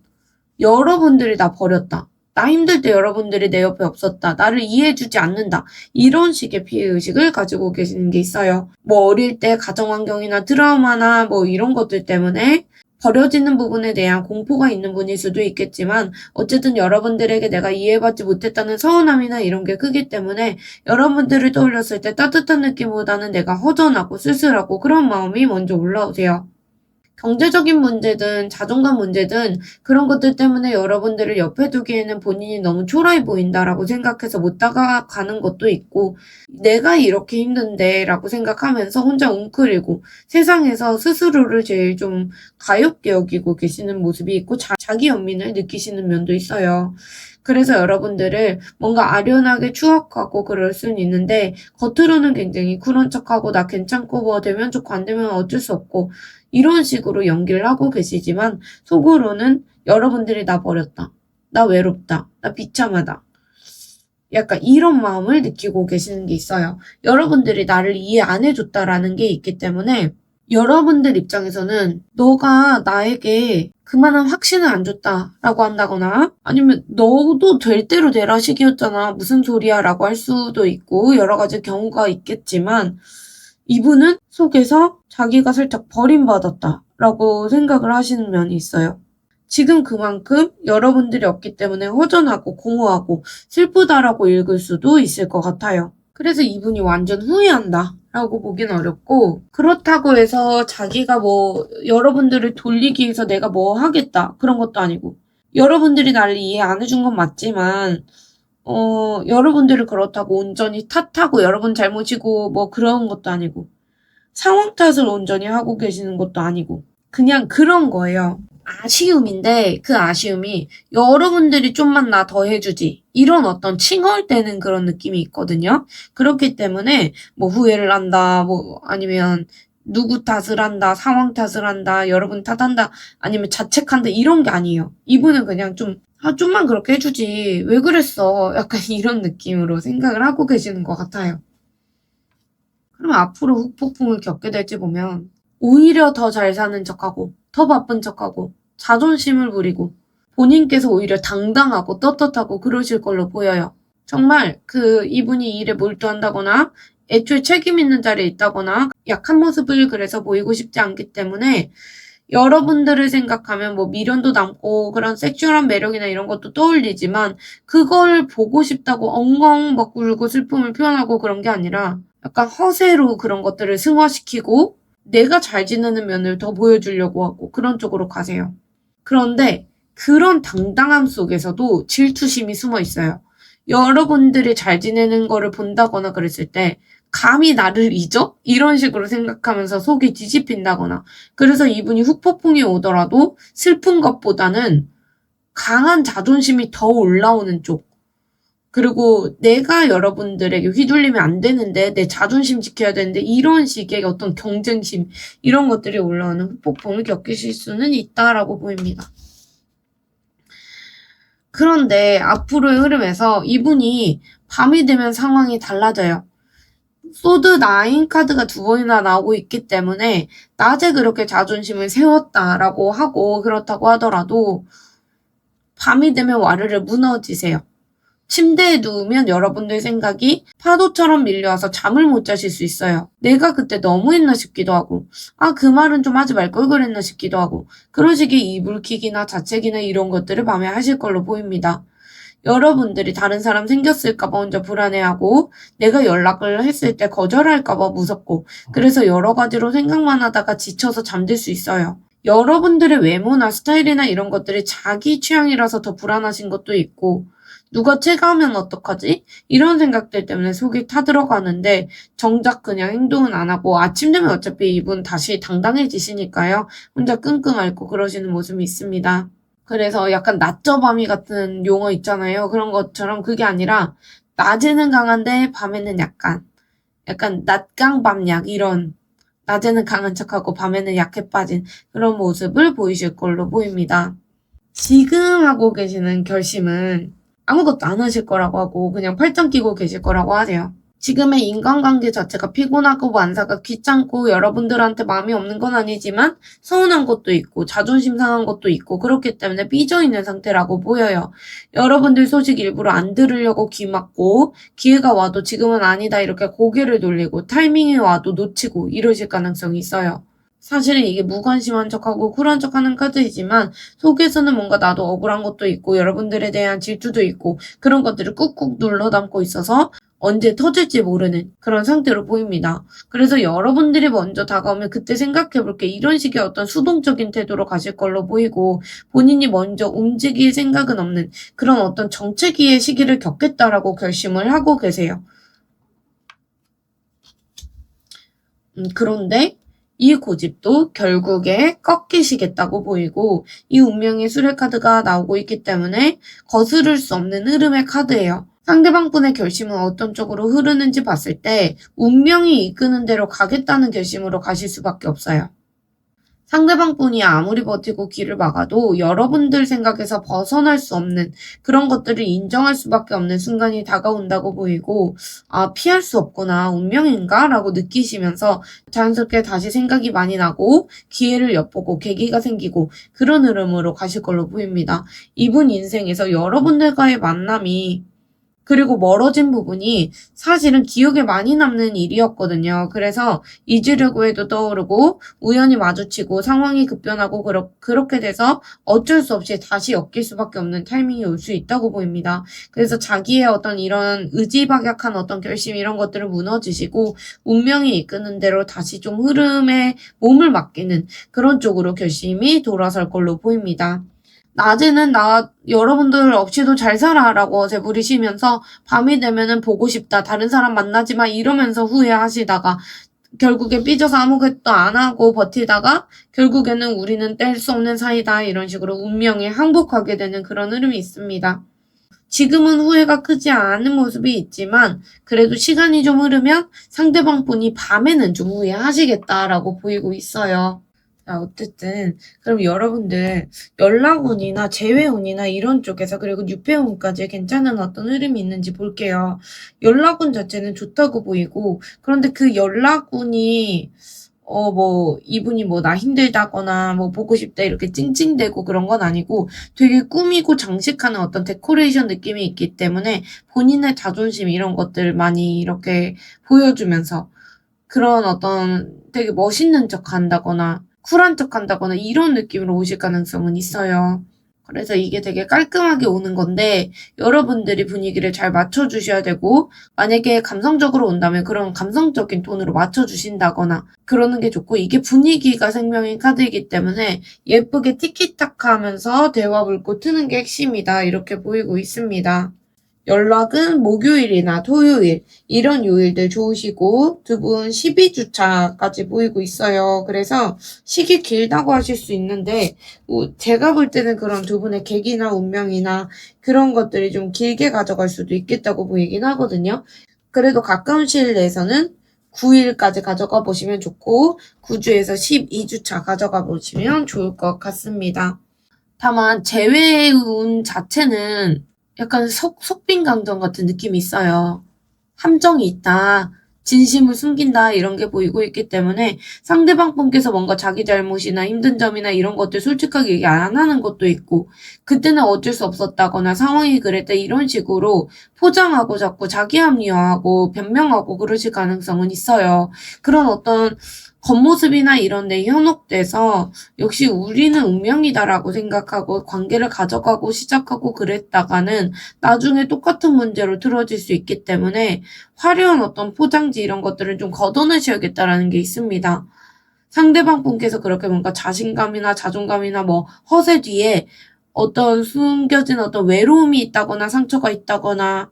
여러분들이 나 버렸다, 나 힘들 때 여러분들이 내 옆에 없었다, 나를 이해해주지 않는다, 이런 식의 피해의식을 가지고 계시는 게 있어요. 뭐 어릴 때 가정환경이나 트라우마나 뭐 이런 것들 때문에 버려지는 부분에 대한 공포가 있는 분일 수도 있겠지만, 어쨌든 여러분들에게 내가 이해받지 못했다는 서운함이나 이런 게 크기 때문에 여러분들을 떠올렸을 때 따뜻한 느낌보다는 내가 허전하고 쓸쓸하고 그런 마음이 먼저 올라오세요. 경제적인 문제든 자존감 문제든 그런 것들 때문에 여러분들을 옆에 두기에는 본인이 너무 초라해 보인다라고 생각해서 못 다가가는 것도 있고, 내가 이렇게 힘든데 라고 생각하면서 혼자 웅크리고 세상에서 스스로를 제일 좀 가엾게 여기고 계시는 모습이 있고, 자기 연민을 느끼시는 면도 있어요. 그래서 여러분들을 뭔가 아련하게 추억하고 그럴 수는 있는데, 겉으로는 굉장히 쿨한 척하고 나 괜찮고 뭐 되면 좋고 안 되면 어쩔 수 없고 이런 식으로 연기를 하고 계시지만, 속으로는 여러분들이 나 버렸다, 나 외롭다, 나 비참하다, 약간 이런 마음을 느끼고 계시는 게 있어요. 여러분들이 나를 이해 안 해줬다라는 게 있기 때문에 여러분들 입장에서는 너가 나에게 그만한 확신을 안 줬다라고 한다거나, 아니면 너도 될 대로 되라 식이었잖아, 무슨 소리야 라고 할 수도 있고 여러 가지 경우가 있겠지만, 이분은 속에서 자기가 살짝 버림받았다라고 생각을 하시는 면이 있어요. 지금 그만큼 여러분들이 없기 때문에 허전하고 공허하고 슬프다라고 읽을 수도 있을 것 같아요. 그래서 이분이 완전 후회한다 라고 보긴 어렵고, 그렇다고 해서 자기가 뭐 여러분들을 돌리기 위해서 내가 뭐 하겠다 그런 것도 아니고, 여러분들이 나를 이해 안 해준 건 맞지만 여러분들을 그렇다고 온전히 탓하고 여러분 잘못이고 뭐 그런 것도 아니고, 상황 탓을 온전히 하고 계시는 것도 아니고, 그냥 그런 거예요. 아쉬움인데 그 아쉬움이 여러분들이 좀만 나 더 해주지 이런 어떤 칭얼대는 그런 느낌이 있거든요. 그렇기 때문에 뭐 후회를 한다, 뭐 아니면 누구 탓을 한다, 상황 탓을 한다, 여러분 탓한다, 아니면 자책한다 이런 게 아니에요. 이분은 그냥 좀만 그렇게 해주지 왜 그랬어, 약간 이런 느낌으로 생각을 하고 계시는 것 같아요. 그러면 앞으로 후폭풍을 겪게 될지 보면 오히려 더 잘 사는 척하고 더 바쁜 척하고 자존심을 부리고 본인께서 오히려 당당하고 떳떳하고 그러실 걸로 보여요. 정말 이분이 일에 몰두한다거나 애초에 책임 있는 자리에 있다거나 약한 모습을 그래서 보이고 싶지 않기 때문에 여러분들을 생각하면 뭐 미련도 남고 그런 섹슈얼한 매력이나 이런 것도 떠올리지만, 그걸 보고 싶다고 엉엉 막 울고 슬픔을 표현하고 그런 게 아니라 약간 허세로 그런 것들을 승화시키고 내가 잘 지내는 면을 더 보여주려고 하고 그런 쪽으로 가세요. 그런데 그런 당당함 속에서도 질투심이 숨어 있어요. 여러분들이 잘 지내는 거를 본다거나 그랬을 때 감히 나를 잊어? 이런 식으로 생각하면서 속이 뒤집힌다거나, 그래서 이분이 후폭풍이 오더라도 슬픈 것보다는 강한 자존심이 더 올라오는 쪽, 그리고 내가 여러분들에게 휘둘리면 안 되는데 내 자존심 지켜야 되는데 이런 식의 어떤 경쟁심, 이런 것들이 올라오는 후폭풍을 겪으실 수는 있다라고 보입니다. 그런데 앞으로의 흐름에서 이분이 밤이 되면 상황이 달라져요. 소드 9 카드가 2번이나 나오고 있기 때문에 낮에 그렇게 자존심을 세웠다라고 하고 그렇다고 하더라도 밤이 되면 와르르 무너지세요. 침대에 누우면 여러분들 생각이 파도처럼 밀려와서 잠을 못 자실 수 있어요. 내가 그때 너무 했나 싶기도 하고, 그 말은 좀 하지 말 걸 그랬나 싶기도 하고, 그런 식의 이불킥이나 자책이나 이런 것들을 밤에 하실 걸로 보입니다. 여러분들이 다른 사람 생겼을까봐 혼자 불안해하고, 내가 연락을 했을 때 거절할까봐 무섭고, 그래서 여러 가지로 생각만 하다가 지쳐서 잠들 수 있어요. 여러분들의 외모나 스타일이나 이런 것들이 자기 취향이라서 더 불안하신 것도 있고, 누가 체감하면 어떡하지? 이런 생각들 때문에 속이 타들어가는데 정작 그냥 행동은 안 하고 아침 되면 어차피 이분 다시 당당해지시니까요. 혼자 끙끙 앓고 그러시는 모습이 있습니다. 그래서 약간 낮저 밤이 같은 용어 있잖아요. 그런 것처럼 그게 아니라 낮에는 강한데 밤에는 약간 낮강밤약 이런 낮에는 강한 척하고 밤에는 약해 빠진 그런 모습을 보이실 걸로 보입니다. 지금 하고 계시는 결심은 아무것도 안 하실 거라고 하고 그냥 팔짱 끼고 계실 거라고 하세요. 지금의 인간관계 자체가 피곤하고 만사가 귀찮고 여러분들한테 마음이 없는 건 아니지만 서운한 것도 있고 자존심 상한 것도 있고 그렇기 때문에 삐져있는 상태라고 보여요. 여러분들 소식 일부러 안 들으려고 귀 막고 기회가 와도 지금은 아니다 이렇게 고개를 돌리고 타이밍이 와도 놓치고 이러실 가능성이 있어요. 사실은 이게 무관심한 척하고 쿨한 척하는 카드이지만 속에서는 뭔가 나도 억울한 것도 있고 여러분들에 대한 질투도 있고 그런 것들을 꾹꾹 눌러 담고 있어서 언제 터질지 모르는 그런 상태로 보입니다. 그래서 여러분들이 먼저 다가오면 그때 생각해볼게 이런 식의 어떤 수동적인 태도로 가실 걸로 보이고 본인이 먼저 움직일 생각은 없는 그런 어떤 정체기의 시기를 겪겠다라고 결심을 하고 계세요. 그런데 이 고집도 결국에 꺾이시겠다고 보이고 이 운명의 수레 카드가 나오고 있기 때문에 거스를 수 없는 흐름의 카드예요. 상대방분의 결심은 어떤 쪽으로 흐르는지 봤을 때 운명이 이끄는 대로 가겠다는 결심으로 가실 수밖에 없어요. 상대방분이 아무리 버티고 길을 막아도 여러분들 생각에서 벗어날 수 없는 그런 것들을 인정할 수밖에 없는 순간이 다가온다고 보이고 피할 수 없구나 운명인가? 라고 느끼시면서 자연스럽게 다시 생각이 많이 나고 기회를 엿보고 계기가 생기고 그런 흐름으로 가실 걸로 보입니다. 이분 인생에서 여러분들과의 만남이 그리고 멀어진 부분이 사실은 기억에 많이 남는 일이었거든요. 그래서 잊으려고 해도 떠오르고 우연히 마주치고 상황이 급변하고 그렇게 돼서 어쩔 수 없이 다시 엮일 수밖에 없는 타이밍이 올 수 있다고 보입니다. 그래서 자기의 어떤 이런 의지박약한 어떤 결심 이런 것들을 무너지시고 운명이 이끄는 대로 다시 좀 흐름에 몸을 맡기는 그런 쪽으로 결심이 돌아설 걸로 보입니다. 낮에는 나 여러분들 없이도 잘 살아라고 어제 부리시면서 밤이 되면은 보고 싶다. 다른 사람 만나지 마. 이러면서 후회하시다가 결국에 삐져서 아무것도 안 하고 버티다가 결국에는 우리는 뗄 수 없는 사이다. 이런 식으로 운명에 항복하게 되는 그런 흐름이 있습니다. 지금은 후회가 크지 않은 모습이 있지만 그래도 시간이 좀 흐르면 상대방 분이 밤에는 좀 후회하시겠다라고 보이고 있어요. 어쨌든 그럼 여러분들 연락운이나 재회운이나 이런 쪽에서 그리고 유폐운까지 괜찮은 어떤 흐름이 있는지 볼게요. 연락운 자체는 좋다고 보이고 그런데 그 연락운이 이분이 나 힘들다거나 보고 싶다 이렇게 찡찡대고 그런 건 아니고 되게 꾸미고 장식하는 어떤 데코레이션 느낌이 있기 때문에 본인의 자존심 이런 것들 많이 이렇게 보여주면서 그런 어떤 되게 멋있는 척 한다거나 쿨한 척 한다거나 이런 느낌으로 오실 가능성은 있어요. 그래서 이게 되게 깔끔하게 오는 건데 여러분들이 분위기를 잘 맞춰주셔야 되고 만약에 감성적으로 온다면 그런 감성적인 톤으로 맞춰주신다거나 그러는 게 좋고 이게 분위기가 생명인 카드이기 때문에 예쁘게 티키타카 하면서 대화 물고 트는 게 핵심이다 이렇게 보이고 있습니다. 연락은 목요일이나 토요일 이런 요일들 좋으시고 두 분 12주차까지 보이고 있어요. 그래서 시기 길다고 하실 수 있는데 제가 볼 때는 그런 두 분의 계기나 운명이나 그런 것들이 좀 길게 가져갈 수도 있겠다고 보이긴 하거든요. 그래도 가까운 시일 내에서는 9일까지 가져가 보시면 좋고 9주에서 12주차 가져가 보시면 좋을 것 같습니다. 다만 재회운 자체는 약간 속빈강정 같은 느낌이 있어요. 함정이 있다. 진심을 숨긴다 이런 게 보이고 있기 때문에 상대방 분께서 뭔가 자기 잘못이나 힘든 점이나 이런 것들 솔직하게 얘기 안 하는 것도 있고 그때는 어쩔 수 없었다거나 상황이 그랬다 이런 식으로 포장하고 자꾸 자기 합리화하고 변명하고 그러실 가능성은 있어요. 그런 어떤 겉모습이나 이런 데 현혹돼서 역시 우리는 운명이다라고 생각하고 관계를 가져가고 시작하고 그랬다가는 나중에 똑같은 문제로 틀어질 수 있기 때문에 화려한 어떤 포장지 이런 것들은 좀 걷어내셔야겠다라는 게 있습니다. 상대방 분께서 그렇게 뭔가 자신감이나 자존감이나 뭐 허세 뒤에 어떤 숨겨진 어떤 외로움이 있다거나 상처가 있다거나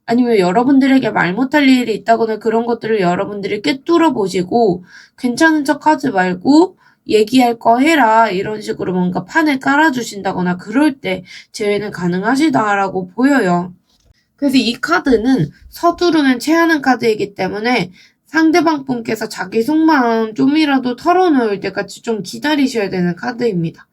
아니면 여러분들에게 말 못할 일이 있다거나 그런 것들을 여러분들이 꿰뚫어 보시고 괜찮은 척 하지 말고 얘기할 거 해라 이런 식으로 뭔가 판을 깔아주신다거나 그럴 때 재회는 가능하시다라고 보여요. 그래서 이 카드는 서두르면 체하는 카드이기 때문에 상대방 분께서 자기 속마음 좀이라도 털어놓을 때까지 좀 기다리셔야 되는 카드입니다.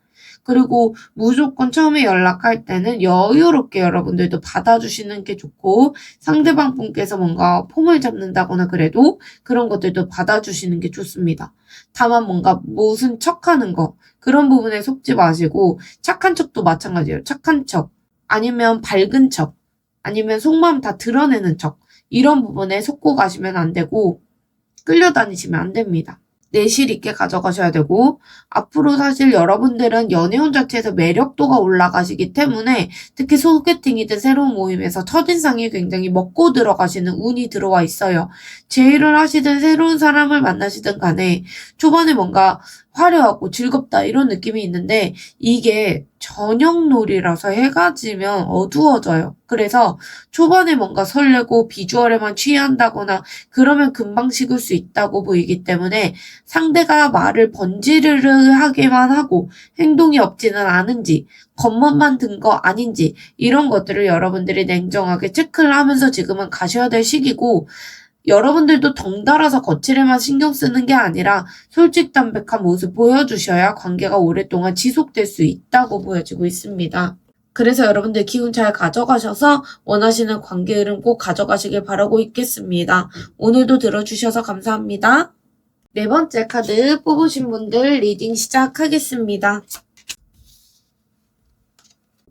그리고 무조건 처음에 연락할 때는 여유롭게 여러분들도 받아주시는 게 좋고 상대방 분께서 뭔가 폼을 잡는다거나 그래도 그런 것들도 받아주시는 게 좋습니다. 다만 뭔가 무슨 척하는 거 그런 부분에 속지 마시고 착한 척도 마찬가지예요. 착한 척 아니면 밝은 척 아니면 속마음 다 드러내는 척 이런 부분에 속고 가시면 안 되고 끌려다니시면 안 됩니다. 내실 있게 가져가셔야 되고 앞으로 사실 여러분들은 연애운 자체에서 매력도가 올라가시기 때문에 특히 소개팅이든 새로운 모임에서 첫인상이 굉장히 먹고 들어가시는 운이 들어와 있어요. 제의를 하시든 새로운 사람을 만나시든 간에 초반에 뭔가 화려하고 즐겁다 이런 느낌이 있는데 이게 저녁놀이라서 해가 지면 어두워져요. 그래서 초반에 뭔가 설레고 비주얼에만 취한다거나 그러면 금방 식을 수 있다고 보이기 때문에 상대가 말을 번지르르하게만 하고 행동이 없지는 않은지 겉멋만 든 거 아닌지 이런 것들을 여러분들이 냉정하게 체크를 하면서 지금은 가셔야 될 시기고 여러분들도 덩달아서 거칠에만 신경 쓰는 게 아니라 솔직담백한 모습 보여주셔야 관계가 오랫동안 지속될 수 있다고 보여지고 있습니다. 그래서 여러분들 기운 잘 가져가셔서 원하시는 관계 흐름 꼭 가져가시길 바라고 있겠습니다. 오늘도 들어주셔서 감사합니다. 네 번째 카드 뽑으신 분들 리딩 시작하겠습니다.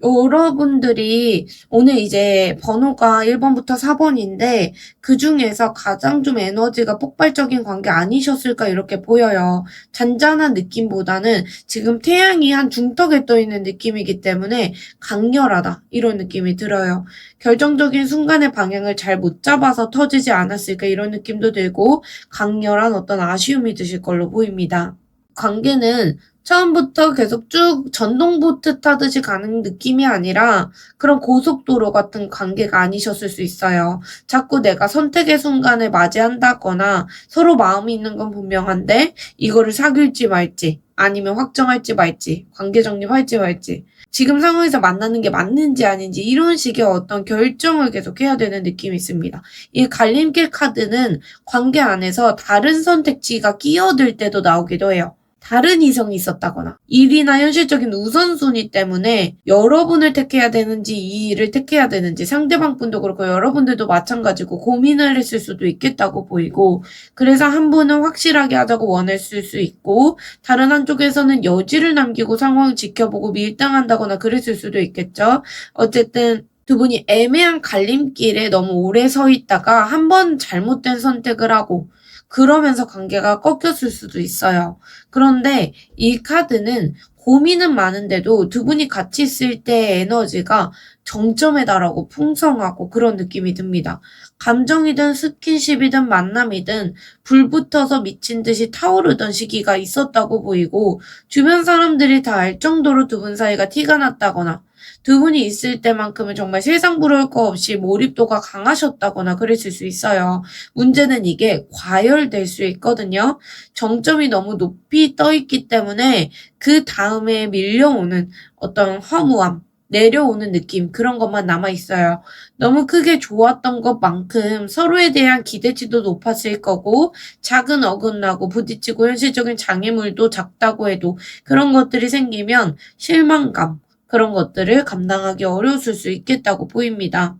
여러분들이 오늘 이제 번호가 1번부터 4번인데 그 중에서 가장 좀 에너지가 폭발적인 관계 아니셨을까 이렇게 보여요. 잔잔한 느낌보다는 지금 태양이 한 중턱에 떠 있는 느낌이기 때문에 강렬하다 이런 느낌이 들어요. 결정적인 순간의 방향을 잘 못 잡아서 터지지 않았을까 이런 느낌도 들고 강렬한 어떤 아쉬움이 드실 걸로 보입니다. 관계는 처음부터 계속 쭉 전동보트 타듯이 가는 느낌이 아니라 그런 고속도로 같은 관계가 아니셨을 수 있어요. 자꾸 내가 선택의 순간을 맞이한다거나 서로 마음이 있는 건 분명한데 이거를 사귈지 말지 아니면 확정할지 말지 관계 정립할지 말지 지금 상황에서 만나는 게 맞는지 아닌지 이런 식의 어떤 결정을 계속 해야 되는 느낌이 있습니다. 이 갈림길 카드는 관계 안에서 다른 선택지가 끼어들 때도 나오기도 해요. 다른 이성이 있었다거나 일이나 현실적인 우선순위 때문에 여러분을 택해야 되는지 이 일을 택해야 되는지 상대방 분도 그렇고 여러분들도 마찬가지고 고민을 했을 수도 있겠다고 보이고 그래서 한 분은 확실하게 하자고 원했을 수 있고 다른 한쪽에서는 여지를 남기고 상황을 지켜보고 밀당한다거나 그랬을 수도 있겠죠. 어쨌든 두 분이 애매한 갈림길에 너무 오래 서 있다가 한 번 잘못된 선택을 하고 그러면서 관계가 꺾였을 수도 있어요. 그런데 이 카드는 고민은 많은데도 두 분이 같이 있을 때의 에너지가 정점에 달하고 풍성하고 그런 느낌이 듭니다. 감정이든 스킨십이든 만남이든 불 붙어서 미친 듯이 타오르던 시기가 있었다고 보이고 주변 사람들이 다 알 정도로 두 분 사이가 티가 났다거나 두 분이 있을 때만큼은 정말 세상 부러울 거 없이 몰입도가 강하셨다거나 그랬을 수 있어요. 문제는 이게 과열될 수 있거든요. 정점이 너무 높이 떠 있기 때문에 그 다음에 밀려오는 어떤 허무함, 내려오는 느낌 그런 것만 남아있어요. 너무 크게 좋았던 것만큼 서로에 대한 기대치도 높았을 거고 작은 어긋나고 부딪히고 현실적인 장애물도 작다고 해도 그런 것들이 생기면 실망감 그런 것들을 감당하기 어려웠을 수 있겠다고 보입니다.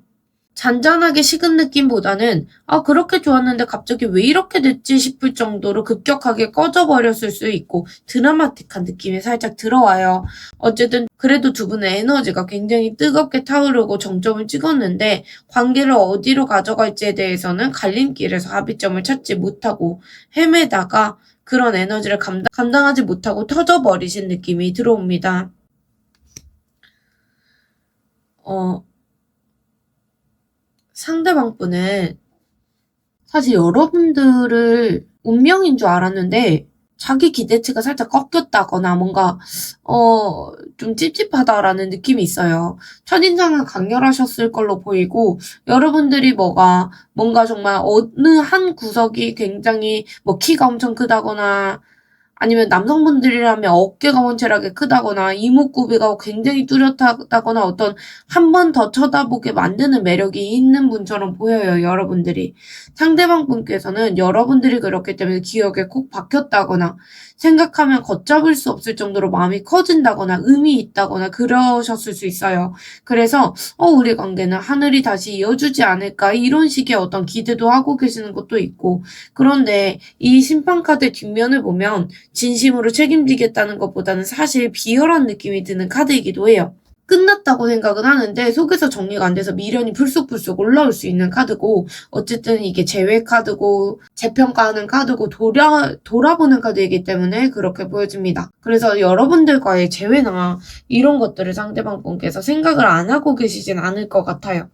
잔잔하게 식은 느낌보다는 그렇게 좋았는데 갑자기 왜 이렇게 됐지 싶을 정도로 급격하게 꺼져버렸을 수 있고 드라마틱한 느낌이 살짝 들어와요. 어쨌든 그래도 두 분의 에너지가 굉장히 뜨겁게 타오르고 정점을 찍었는데 관계를 어디로 가져갈지에 대해서는 갈림길에서 합의점을 찾지 못하고 헤매다가 그런 에너지를 감당하지 못하고 터져버리신 느낌이 들어옵니다. 상대방 분은 사실 여러분들을 운명인 줄 알았는데 자기 기대치가 살짝 꺾였다거나 뭔가 좀 찝찝하다라는 느낌이 있어요. 첫인상은 강렬하셨을 걸로 보이고 여러분들이 뭔가 정말 어느 한 구석이 굉장히 키가 엄청 크다거나 아니면 남성분들이라면 어깨가 원체하게 크다거나 이목구비가 굉장히 뚜렷하다거나 어떤 한 번 더 쳐다보게 만드는 매력이 있는 분처럼 보여요, 여러분들이. 상대방 분께서는 여러분들이 그렇기 때문에 기억에 콕 박혔다거나 생각하면 걷잡을 수 없을 정도로 마음이 커진다거나 의미 있다거나 그러셨을 수 있어요. 그래서 우리 관계는 하늘이 다시 이어주지 않을까 이런 식의 어떤 기대도 하고 계시는 것도 있고 그런데 이 심판카드 뒷면을 보면 진심으로 책임지겠다는 것보다는 사실 비열한 느낌이 드는 카드이기도 해요. 끝났다고 생각은 하는데 속에서 정리가 안 돼서 미련이 불쑥불쑥 올라올 수 있는 카드고 어쨌든 이게 재회 카드고 재평가하는 카드고 돌아보는 카드이기 때문에 그렇게 보여집니다. 그래서 여러분들과의 재회나 이런 것들을 상대방 분께서 생각을 안 하고 계시진 않을 것 같아요.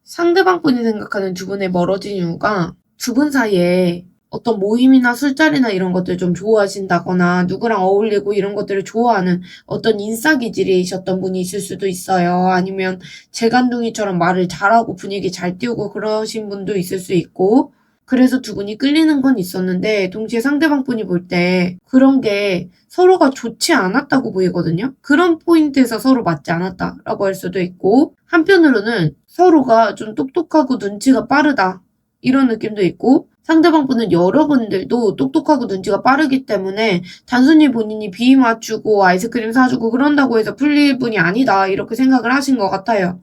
상대방 분이 생각하는 두 분의 멀어진 이유가 두 분 사이에 어떤 모임이나 술자리나 이런 것들 좀 좋아하신다거나 누구랑 어울리고 이런 것들을 좋아하는 어떤 인싸기질이셨던 분이 있을 수도 있어요. 아니면 재간둥이처럼 말을 잘하고 분위기 잘 띄우고 그러신 분도 있을 수 있고 그래서 두 분이 끌리는 건 있었는데 동시에 상대방 분이 볼 때 그런 게 서로가 좋지 않았다고 보이거든요. 그런 포인트에서 서로 맞지 않았다라고 할 수도 있고 한편으로는 서로가 좀 똑똑하고 눈치가 빠르다 이런 느낌도 있고 상대방 분은 여러분들도 똑똑하고 눈치가 빠르기 때문에 단순히 본인이 비위 맞추고 아이스크림 사주고 그런다고 해서 풀릴 분이 아니다 이렇게 생각을 하신 것 같아요.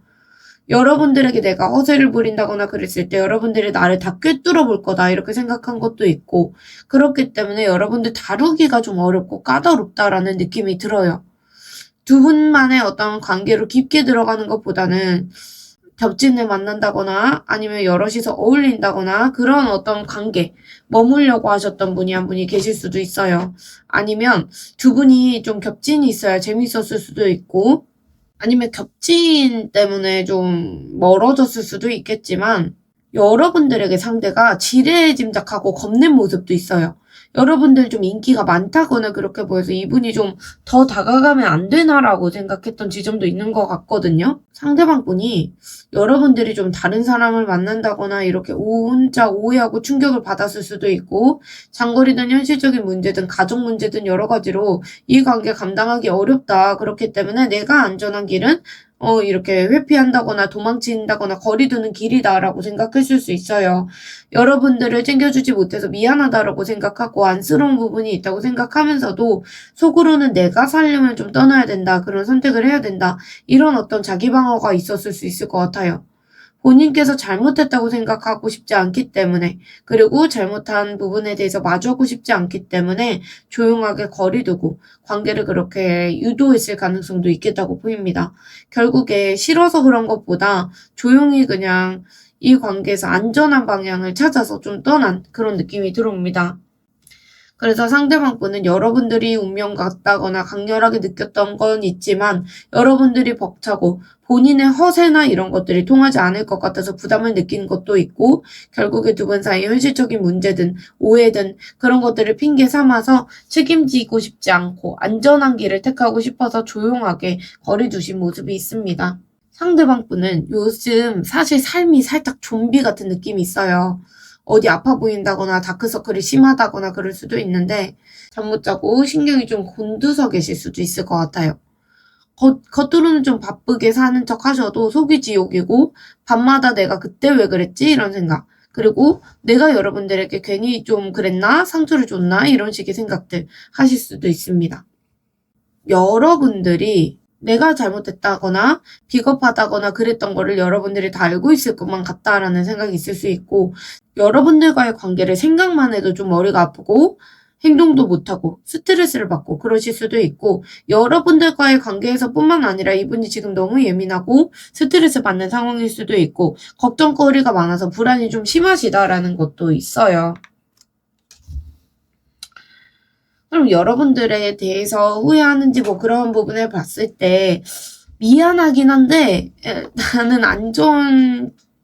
여러분들에게 내가 허세를 부린다거나 그랬을 때 여러분들이 나를 다 꿰뚫어 볼 거다 이렇게 생각한 것도 있고 그렇기 때문에 여러분들 다루기가 좀 어렵고 까다롭다라는 느낌이 들어요. 두 분만의 어떤 관계로 깊게 들어가는 것보다는 겹친을 만난다거나 아니면 여럿이서 어울린다거나 그런 어떤 관계 머물려고 하셨던 분이 한 분이 계실 수도 있어요. 아니면 두 분이 좀 겹친이 있어야 재밌었을 수도 있고 아니면 겹친 때문에 좀 멀어졌을 수도 있겠지만 여러분들에게 상대가 지레짐작하고 겁낸 모습도 있어요. 여러분들 좀 인기가 많다거나 그렇게 보여서 이분이 좀 더 다가가면 안 되나라고 생각했던 지점도 있는 것 같거든요. 상대방 분이 여러분들이 좀 다른 사람을 만난다거나 이렇게 혼자 오해하고 충격을 받았을 수도 있고 장거리든 현실적인 문제든 가족 문제든 여러 가지로 이 관계 감당하기 어렵다. 그렇기 때문에 내가 안전한 길은 이렇게 회피한다거나 도망친다거나 거리 두는 길이다라고 생각했을 수 있어요. 여러분들을 챙겨주지 못해서 미안하다라고 생각하고 안쓰러운 부분이 있다고 생각하면서도 속으로는 내가 살려면 좀 떠나야 된다. 그런 선택을 해야 된다. 이런 어떤 자기 방어가 있었을 수 있을 것 같아요. 본인께서 잘못했다고 생각하고 싶지 않기 때문에 그리고 잘못한 부분에 대해서 마주하고 싶지 않기 때문에 조용하게 거리두고 관계를 그렇게 유도했을 가능성도 있겠다고 보입니다. 결국에 싫어서 그런 것보다 조용히 그냥 이 관계에서 안전한 방향을 찾아서 좀 떠난 그런 느낌이 들어옵니다. 그래서 상대방 분은 여러분들이 운명 같다거나 강렬하게 느꼈던 건 있지만 여러분들이 벅차고 본인의 허세나 이런 것들이 통하지 않을 것 같아서 부담을 느낀 것도 있고 결국에 두 분 사이 현실적인 문제든 오해든 그런 것들을 핑계 삼아서 책임지고 싶지 않고 안전한 길을 택하고 싶어서 조용하게 거리 두신 모습이 있습니다. 상대방 분은 요즘 사실 삶이 살짝 좀비 같은 느낌이 있어요. 어디 아파 보인다거나 다크서클이 심하다거나 그럴 수도 있는데 잠 못 자고 신경이 좀 곤두서 계실 수도 있을 것 같아요. 겉으로는 좀 바쁘게 사는 척 하셔도 속이 지옥이고 밤마다 내가 그때 왜 그랬지? 이런 생각. 그리고 내가 여러분들에게 괜히 좀 그랬나? 상처를 줬나? 이런 식의 생각들 하실 수도 있습니다. 여러분들이 내가 잘못했다거나 비겁하다거나 그랬던 거를 여러분들이 다 알고 있을 것만 같다라는 생각이 있을 수 있고, 여러분들과의 관계를 생각만 해도 좀 머리가 아프고 행동도 못하고 스트레스를 받고 그러실 수도 있고, 여러분들과의 관계에서 뿐만 아니라 이분이 지금 너무 예민하고 스트레스 받는 상황일 수도 있고 걱정거리가 많아서 불안이 좀 심하시다라는 것도 있어요. 그럼 여러분들에 대해서 후회하는지 뭐 그런 부분을 봤을 때 미안하긴 한데 나는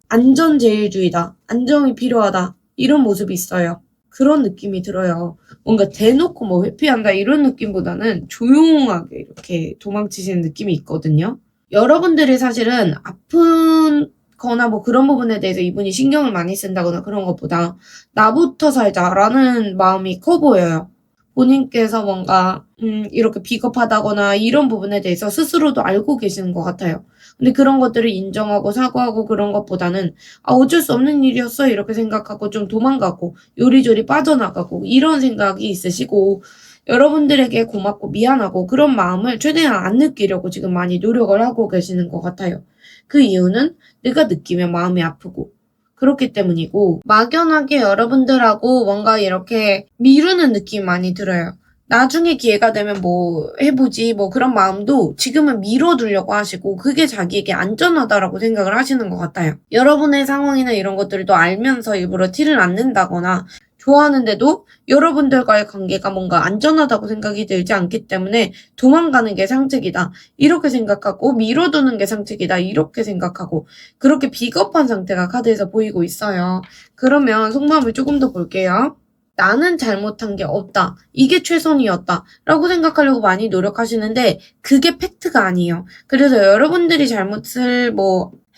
안전제일주의다. 안정이 필요하다. 이런 모습이 있어요. 그런 느낌이 들어요. 뭔가 대놓고 뭐 회피한다 이런 느낌보다는 조용하게 이렇게 도망치시는 느낌이 있거든요. 여러분들이 사실은 아픈 거나 뭐 그런 부분에 대해서 이분이 신경을 많이 쓴다거나 그런 것보다 나부터 살자라는 마음이 커 보여요. 본인께서 뭔가 이렇게 비겁하다거나 이런 부분에 대해서 스스로도 알고 계시는 것 같아요. 근데 그런 것들을 인정하고 사과하고 그런 것보다는 어쩔 수 없는 일이었어 이렇게 생각하고 좀 도망가고 요리조리 빠져나가고 이런 생각이 있으시고, 여러분들에게 고맙고 미안하고 그런 마음을 최대한 안 느끼려고 지금 많이 노력을 하고 계시는 것 같아요. 그 이유는 내가 느끼면 마음이 아프고 그렇기 때문이고, 막연하게 여러분들하고 뭔가 이렇게 미루는 느낌이 많이 들어요. 나중에 기회가 되면 뭐 해보지 뭐 그런 마음도 지금은 미뤄두려고 하시고 그게 자기에게 안전하다라고 생각을 하시는 것 같아요. 여러분의 상황이나 이런 것들도 알면서 일부러 티를 안 낸다거나 좋아하는데도 여러분들과의 관계가 뭔가 안전하다고 생각이 들지 않기 때문에 도망가는 게 상책이다 이렇게 생각하고 미뤄두는 게 상책이다 이렇게 생각하고 그렇게 비겁한 상태가 카드에서 보이고 있어요. 그러면 속마음을 조금 더 볼게요. 나는 잘못한 게 없다. 이게 최선이었다. 라고 생각하려고 많이 노력하시는데 그게 팩트가 아니에요. 그래서 여러분들이 잘못을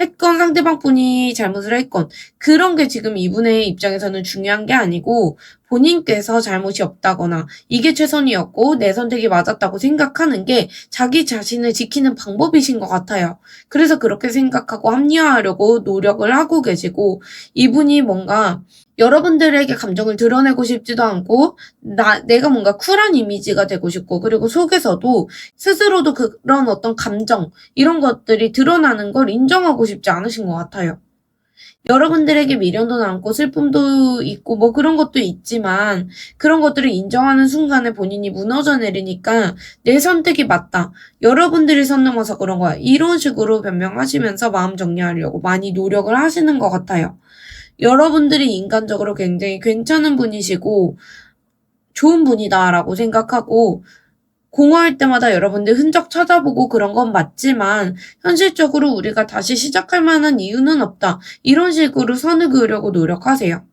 했건 상대방분이 잘못을 했건 그런 게 지금 이분의 입장에서는 중요한 게 아니고, 본인께서 잘못이 없다거나 이게 최선이었고 내 선택이 맞았다고 생각하는 게 자기 자신을 지키는 방법이신 것 같아요. 그래서 그렇게 생각하고 합리화하려고 노력을 하고 계시고, 이분이 뭔가 여러분들에게 감정을 드러내고 싶지도 않고 내가 뭔가 쿨한 이미지가 되고 싶고, 그리고 속에서도 스스로도 그런 어떤 감정 이런 것들이 드러나는 걸 인정하고 싶지 않으신 것 같아요. 여러분들에게 미련도 남고 슬픔도 있고 뭐 그런 것도 있지만 그런 것들을 인정하는 순간에 본인이 무너져 내리니까 내 선택이 맞다, 여러분들이 선 넘어서 그런 거야 이런 식으로 변명하시면서 마음 정리하려고 많이 노력을 하시는 것 같아요. 여러분들이 인간적으로 굉장히 괜찮은 분이시고 좋은 분이다라고 생각하고, 공허할 때마다 여러분들 흔적 찾아보고 그런 건 맞지만 현실적으로 우리가 다시 시작할 만한 이유는 없다 이런 식으로 선을 그으려고 노력하세요.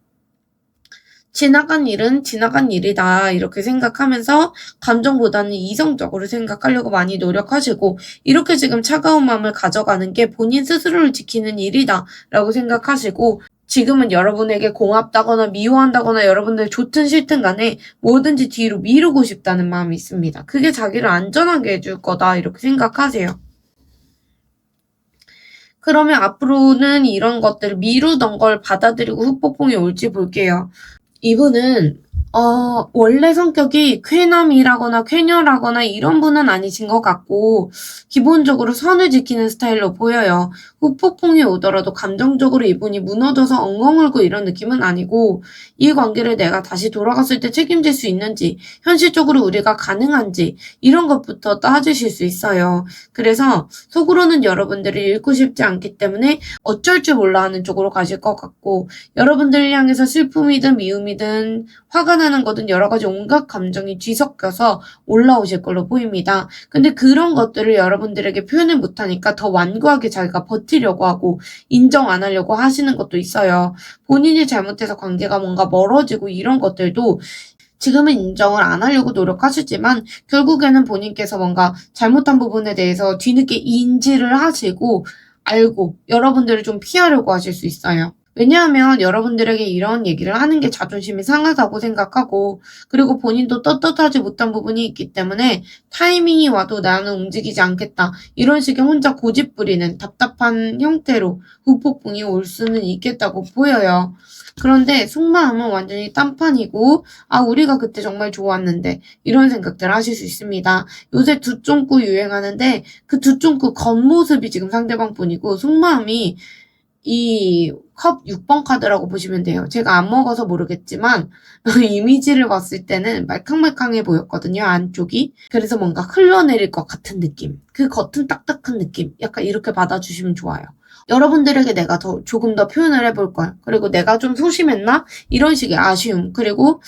지나간 일은 지나간 일이다 이렇게 생각하면서 감정보다는 이성적으로 생각하려고 많이 노력하시고, 이렇게 지금 차가운 마음을 가져가는 게 본인 스스로를 지키는 일이다 라고 생각하시고, 지금은 여러분에게 고맙다거나 미워한다거나 여러분들 좋든 싫든 간에 뭐든지 뒤로 미루고 싶다는 마음이 있습니다. 그게 자기를 안전하게 해줄 거다 이렇게 생각하세요. 그러면 앞으로는 이런 것들을 미루던 걸 받아들이고 후폭풍이 올지 볼게요. 이분은 원래 성격이 쾌남이라거나 쾌녀라거나 이런 분은 아니신 것 같고 기본적으로 선을 지키는 스타일로 보여요. 후폭풍이 오더라도 감정적으로 이분이 무너져서 엉엉 울고 이런 느낌은 아니고, 이 관계를 내가 다시 돌아갔을 때 책임질 수 있는지, 현실적으로 우리가 가능한지 이런 것부터 따지실 수 있어요. 그래서 속으로는 여러분들을 잃고 싶지 않기 때문에 어쩔 줄 몰라 하는 쪽으로 가실 것 같고, 여러분들을 향해서 슬픔이든 미움이든 화가 나는 거든 여러 가지 온갖 감정이 뒤섞여서 올라오실 걸로 보입니다. 근데 그런 것들을 여러분들에게 표현을 못하니까 더 완고하게 자기가 버티려고 하고 인정 안 하려고 하시는 것도 있어요. 본인이 잘못해서 관계가 뭔가 멀어지고 이런 것들도 지금은 인정을 안 하려고 노력하시지만 결국에는 본인께서 뭔가 잘못한 부분에 대해서 뒤늦게 인지를 하시고 알고 여러분들을 좀 피하려고 하실 수 있어요. 왜냐하면 여러분들에게 이런 얘기를 하는 게 자존심이 상하다고 생각하고, 그리고 본인도 떳떳하지 못한 부분이 있기 때문에 타이밍이 와도 나는 움직이지 않겠다, 이런 식의 혼자 고집 부리는 답답한 형태로 후폭풍이 올 수는 있겠다고 보여요. 그런데 속마음은 완전히 딴판이고, 아, 우리가 그때 정말 좋았는데, 이런 생각들 하실 수 있습니다. 요새 두쫑꾸 유행하는데 그 두쫑꾸 겉모습이 지금 상대방 뿐이고 속마음이 이 컵 6번 카드라고 보시면 돼요. 제가 안 먹어서 모르겠지만 이미지를 봤을 때는 말캉말캉해 보였거든요, 안쪽이. 그래서 뭔가 흘러내릴 것 같은 느낌, 그 겉은 딱딱한 느낌, 약간 이렇게 받아주시면 좋아요. 여러분들에게 내가 조금 더 표현을 해볼 걸, 그리고 내가 좀 소심했나? 이런 식의 아쉬움, 그리고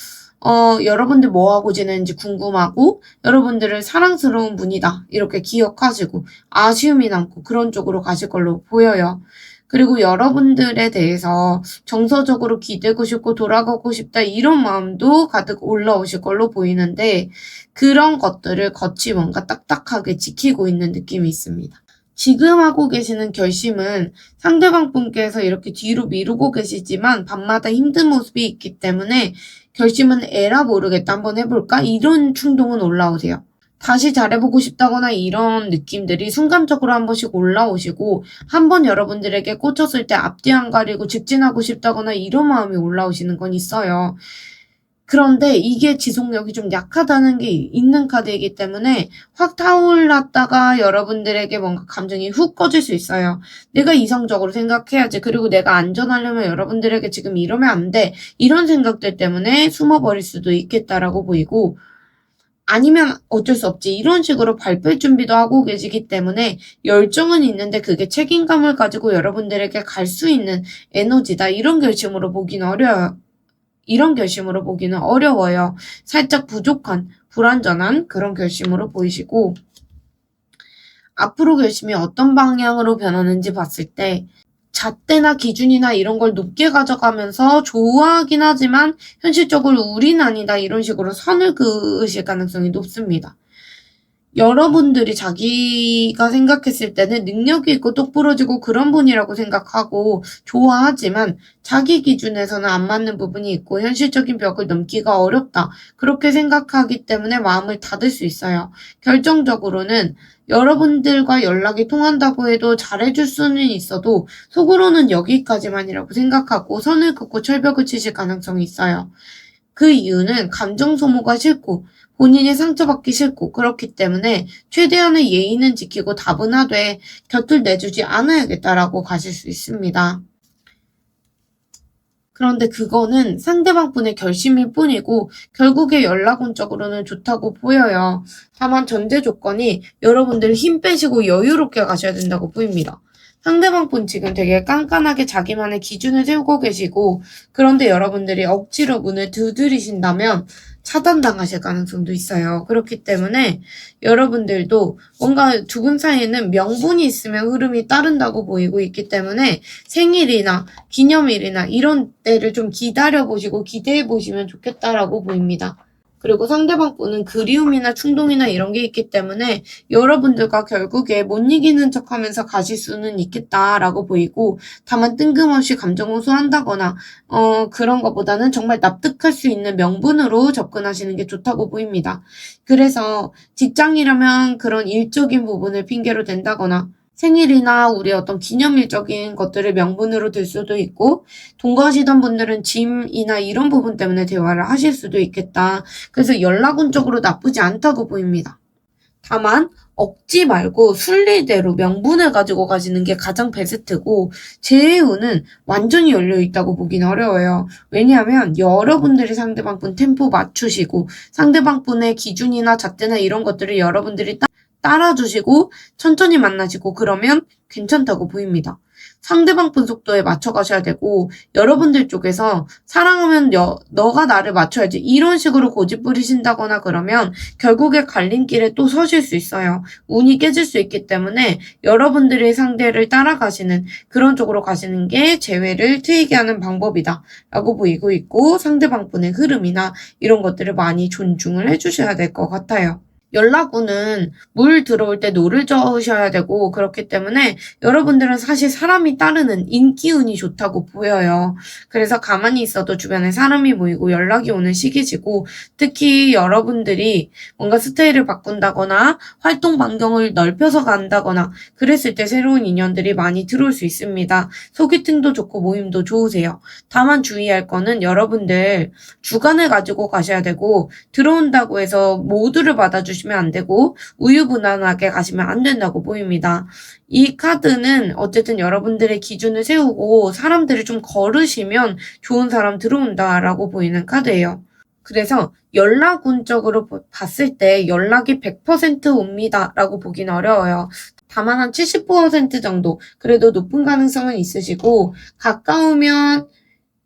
여러분들 뭐 하고 지내는지 궁금하고, 여러분들을 사랑스러운 분이다, 이렇게 기억하시고, 아쉬움이 남고 그런 쪽으로 가실 걸로 보여요. 그리고 여러분들에 대해서 정서적으로 기대고 싶고 돌아가고 싶다, 이런 마음도 가득 올라오실 걸로 보이는데, 그런 것들을 겉이 뭔가 딱딱하게 지키고 있는 느낌이 있습니다. 지금 하고 계시는 결심은 상대방 분께서 이렇게 뒤로 미루고 계시지만 밤마다 힘든 모습이 있기 때문에 결심은 에라 모르겠다, 한번 해볼까? 이런 충동은 올라오세요. 다시 잘해보고 싶다거나 이런 느낌들이 순간적으로 한 번씩 올라오시고, 한번 여러분들에게 꽂혔을 때 앞뒤 안 가리고 직진하고 싶다거나 이런 마음이 올라오시는 건 있어요. 그런데 이게 지속력이 좀 약하다는 게 있는 카드이기 때문에 확 타올랐다가 여러분들에게 뭔가 감정이 훅 꺼질 수 있어요. 내가 이성적으로 생각해야지, 그리고 내가 안전하려면 여러분들에게 지금 이러면 안 돼, 이런 생각들 때문에 숨어버릴 수도 있겠다라고 보이고, 아니면 어쩔 수 없지, 이런 식으로 발뺄 준비도 하고 계시기 때문에 열정은 있는데 그게 책임감을 가지고 여러분들에게 갈 수 있는 에너지다, 이런 결심으로 보기는 어려워요. 살짝 부족한, 불완전한 그런 결심으로 보이시고, 앞으로 결심이 어떤 방향으로 변하는지 봤을 때 잣대나 기준이나 이런 걸 높게 가져가면서 좋아하긴 하지만 현실적으로 우린 아니다, 이런 식으로 선을 그으실 가능성이 높습니다. 여러분들이 자기가 생각했을 때는 능력이 있고 똑부러지고 그런 분이라고 생각하고 좋아하지만, 자기 기준에서는 안 맞는 부분이 있고 현실적인 벽을 넘기가 어렵다, 그렇게 생각하기 때문에 마음을 닫을 수 있어요. 결정적으로는 여러분들과 연락이 통한다고 해도 잘해줄 수는 있어도 속으로는 여기까지만이라고 생각하고 선을 긋고 철벽을 치실 가능성이 있어요. 그 이유는 감정 소모가 싫고 본인이 상처받기 싫고 그렇기 때문에 최대한의 예의는 지키고 다분하되 곁을 내주지 않아야겠다라고 가실 수 있습니다. 그런데 그거는 상대방 분의 결심일 뿐이고 결국에 연락운적으로는 좋다고 보여요. 다만 전제 조건이 여러분들 힘 빼시고 여유롭게 가셔야 된다고 보입니다. 상대방 분 지금 되게 깐깐하게 자기만의 기준을 세우고 계시고, 그런데 여러분들이 억지로 문을 두드리신다면 차단당하실 가능성도 있어요. 그렇기 때문에 여러분들도 뭔가 두 분 사이에는 명분이 있으면 흐름이 따른다고 보이고 있기 때문에 생일이나 기념일이나 이런 때를 좀 기다려보시고 기대해보시면 좋겠다라고 보입니다. 그리고 상대방 분은 그리움이나 충동이나 이런 게 있기 때문에 여러분들과 결국에 못 이기는 척하면서 가실 수는 있겠다라고 보이고, 다만 뜬금없이 감정 호소한다거나 그런 것보다는 정말 납득할 수 있는 명분으로 접근하시는 게 좋다고 보입니다. 그래서 직장이라면 그런 일적인 부분을 핑계로 댄다거나 생일이나 우리 어떤 기념일적인 것들을 명분으로 들 수도 있고, 동거하시던 분들은 짐이나 이런 부분 때문에 대화를 하실 수도 있겠다. 그래서 연락운적으로 나쁘지 않다고 보입니다. 다만 억지 말고 순리대로 명분을 가지고 가시는 게 가장 베스트고, 제운은 완전히 열려있다고 보기는 어려워요. 왜냐하면 여러분들이 상대방 분 템포 맞추시고 상대방 분의 기준이나 잣대나 이런 것들을 여러분들이 따라주시고 천천히 만나시고 그러면 괜찮다고 보입니다. 상대방 분 속도에 맞춰 가셔야 되고, 여러분들 쪽에서 사랑하면 너가 나를 맞춰야지, 이런 식으로 고집 부리신다거나 그러면 결국에 갈림길에 또 서실 수 있어요. 운이 깨질 수 있기 때문에 여러분들의 상대를 따라가시는 그런 쪽으로 가시는 게 재회를 트이게 하는 방법이다 라고 보이고 있고, 상대방 분의 흐름이나 이런 것들을 많이 존중을 해주셔야 될 것 같아요. 연락운은 물 들어올 때 노를 저으셔야 되고 그렇기 때문에 여러분들은 사실 사람이 따르는 인기운이 좋다고 보여요. 그래서 가만히 있어도 주변에 사람이 모이고 연락이 오는 시기지고 특히 여러분들이 뭔가 스타일을 바꾼다거나 활동 반경을 넓혀서 간다거나 그랬을 때 새로운 인연들이 많이 들어올 수 있습니다. 소개팅도 좋고 모임도 좋으세요. 다만 주의할 거는 여러분들 주관을 가지고 가셔야 되고 들어온다고 해서 모두를 받아주시면 안 되고 우유부단하게 가시면 안 된다고 보입니다. 이 카드는 어쨌든 여러분들의 기준을 세우고 사람들을 좀 거르시면 좋은 사람 들어온다라고 보이는 카드예요. 그래서 연락운적으로 봤을 때 연락이 100% 옵니다라고 보기는 어려워요. 다만 한 70% 정도 그래도 높은 가능성은 있으시고 가까우면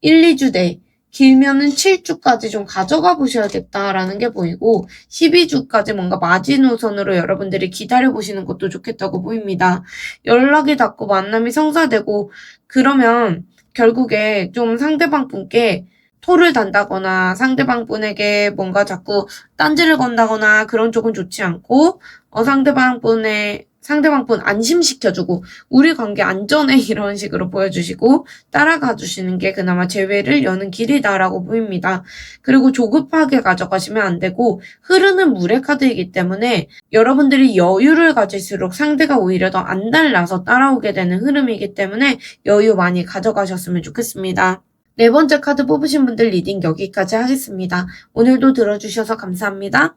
1, 2주 내 길면은 7주까지 좀 가져가 보셔야겠다라는 게 보이고 12주까지 뭔가 마지노선으로 여러분들이 기다려보시는 것도 좋겠다고 보입니다. 연락이 닿고 만남이 성사되고 그러면 결국에 좀 상대방 분께 토를 단다거나 상대방 분에게 뭔가 자꾸 딴지를 건다거나 그런 쪽은 좋지 않고 상대방 분 안심시켜주고 우리 관계 안전해 이런 식으로 보여주시고 따라가 주시는 게 그나마 재회를 여는 길이다라고 보입니다. 그리고 조급하게 가져가시면 안 되고 흐르는 물의 카드이기 때문에 여러분들이 여유를 가질수록 상대가 오히려 더 안 달라서 따라오게 되는 흐름이기 때문에 여유 많이 가져가셨으면 좋겠습니다. 네 번째 카드 뽑으신 분들 리딩 여기까지 하겠습니다. 오늘도 들어주셔서 감사합니다.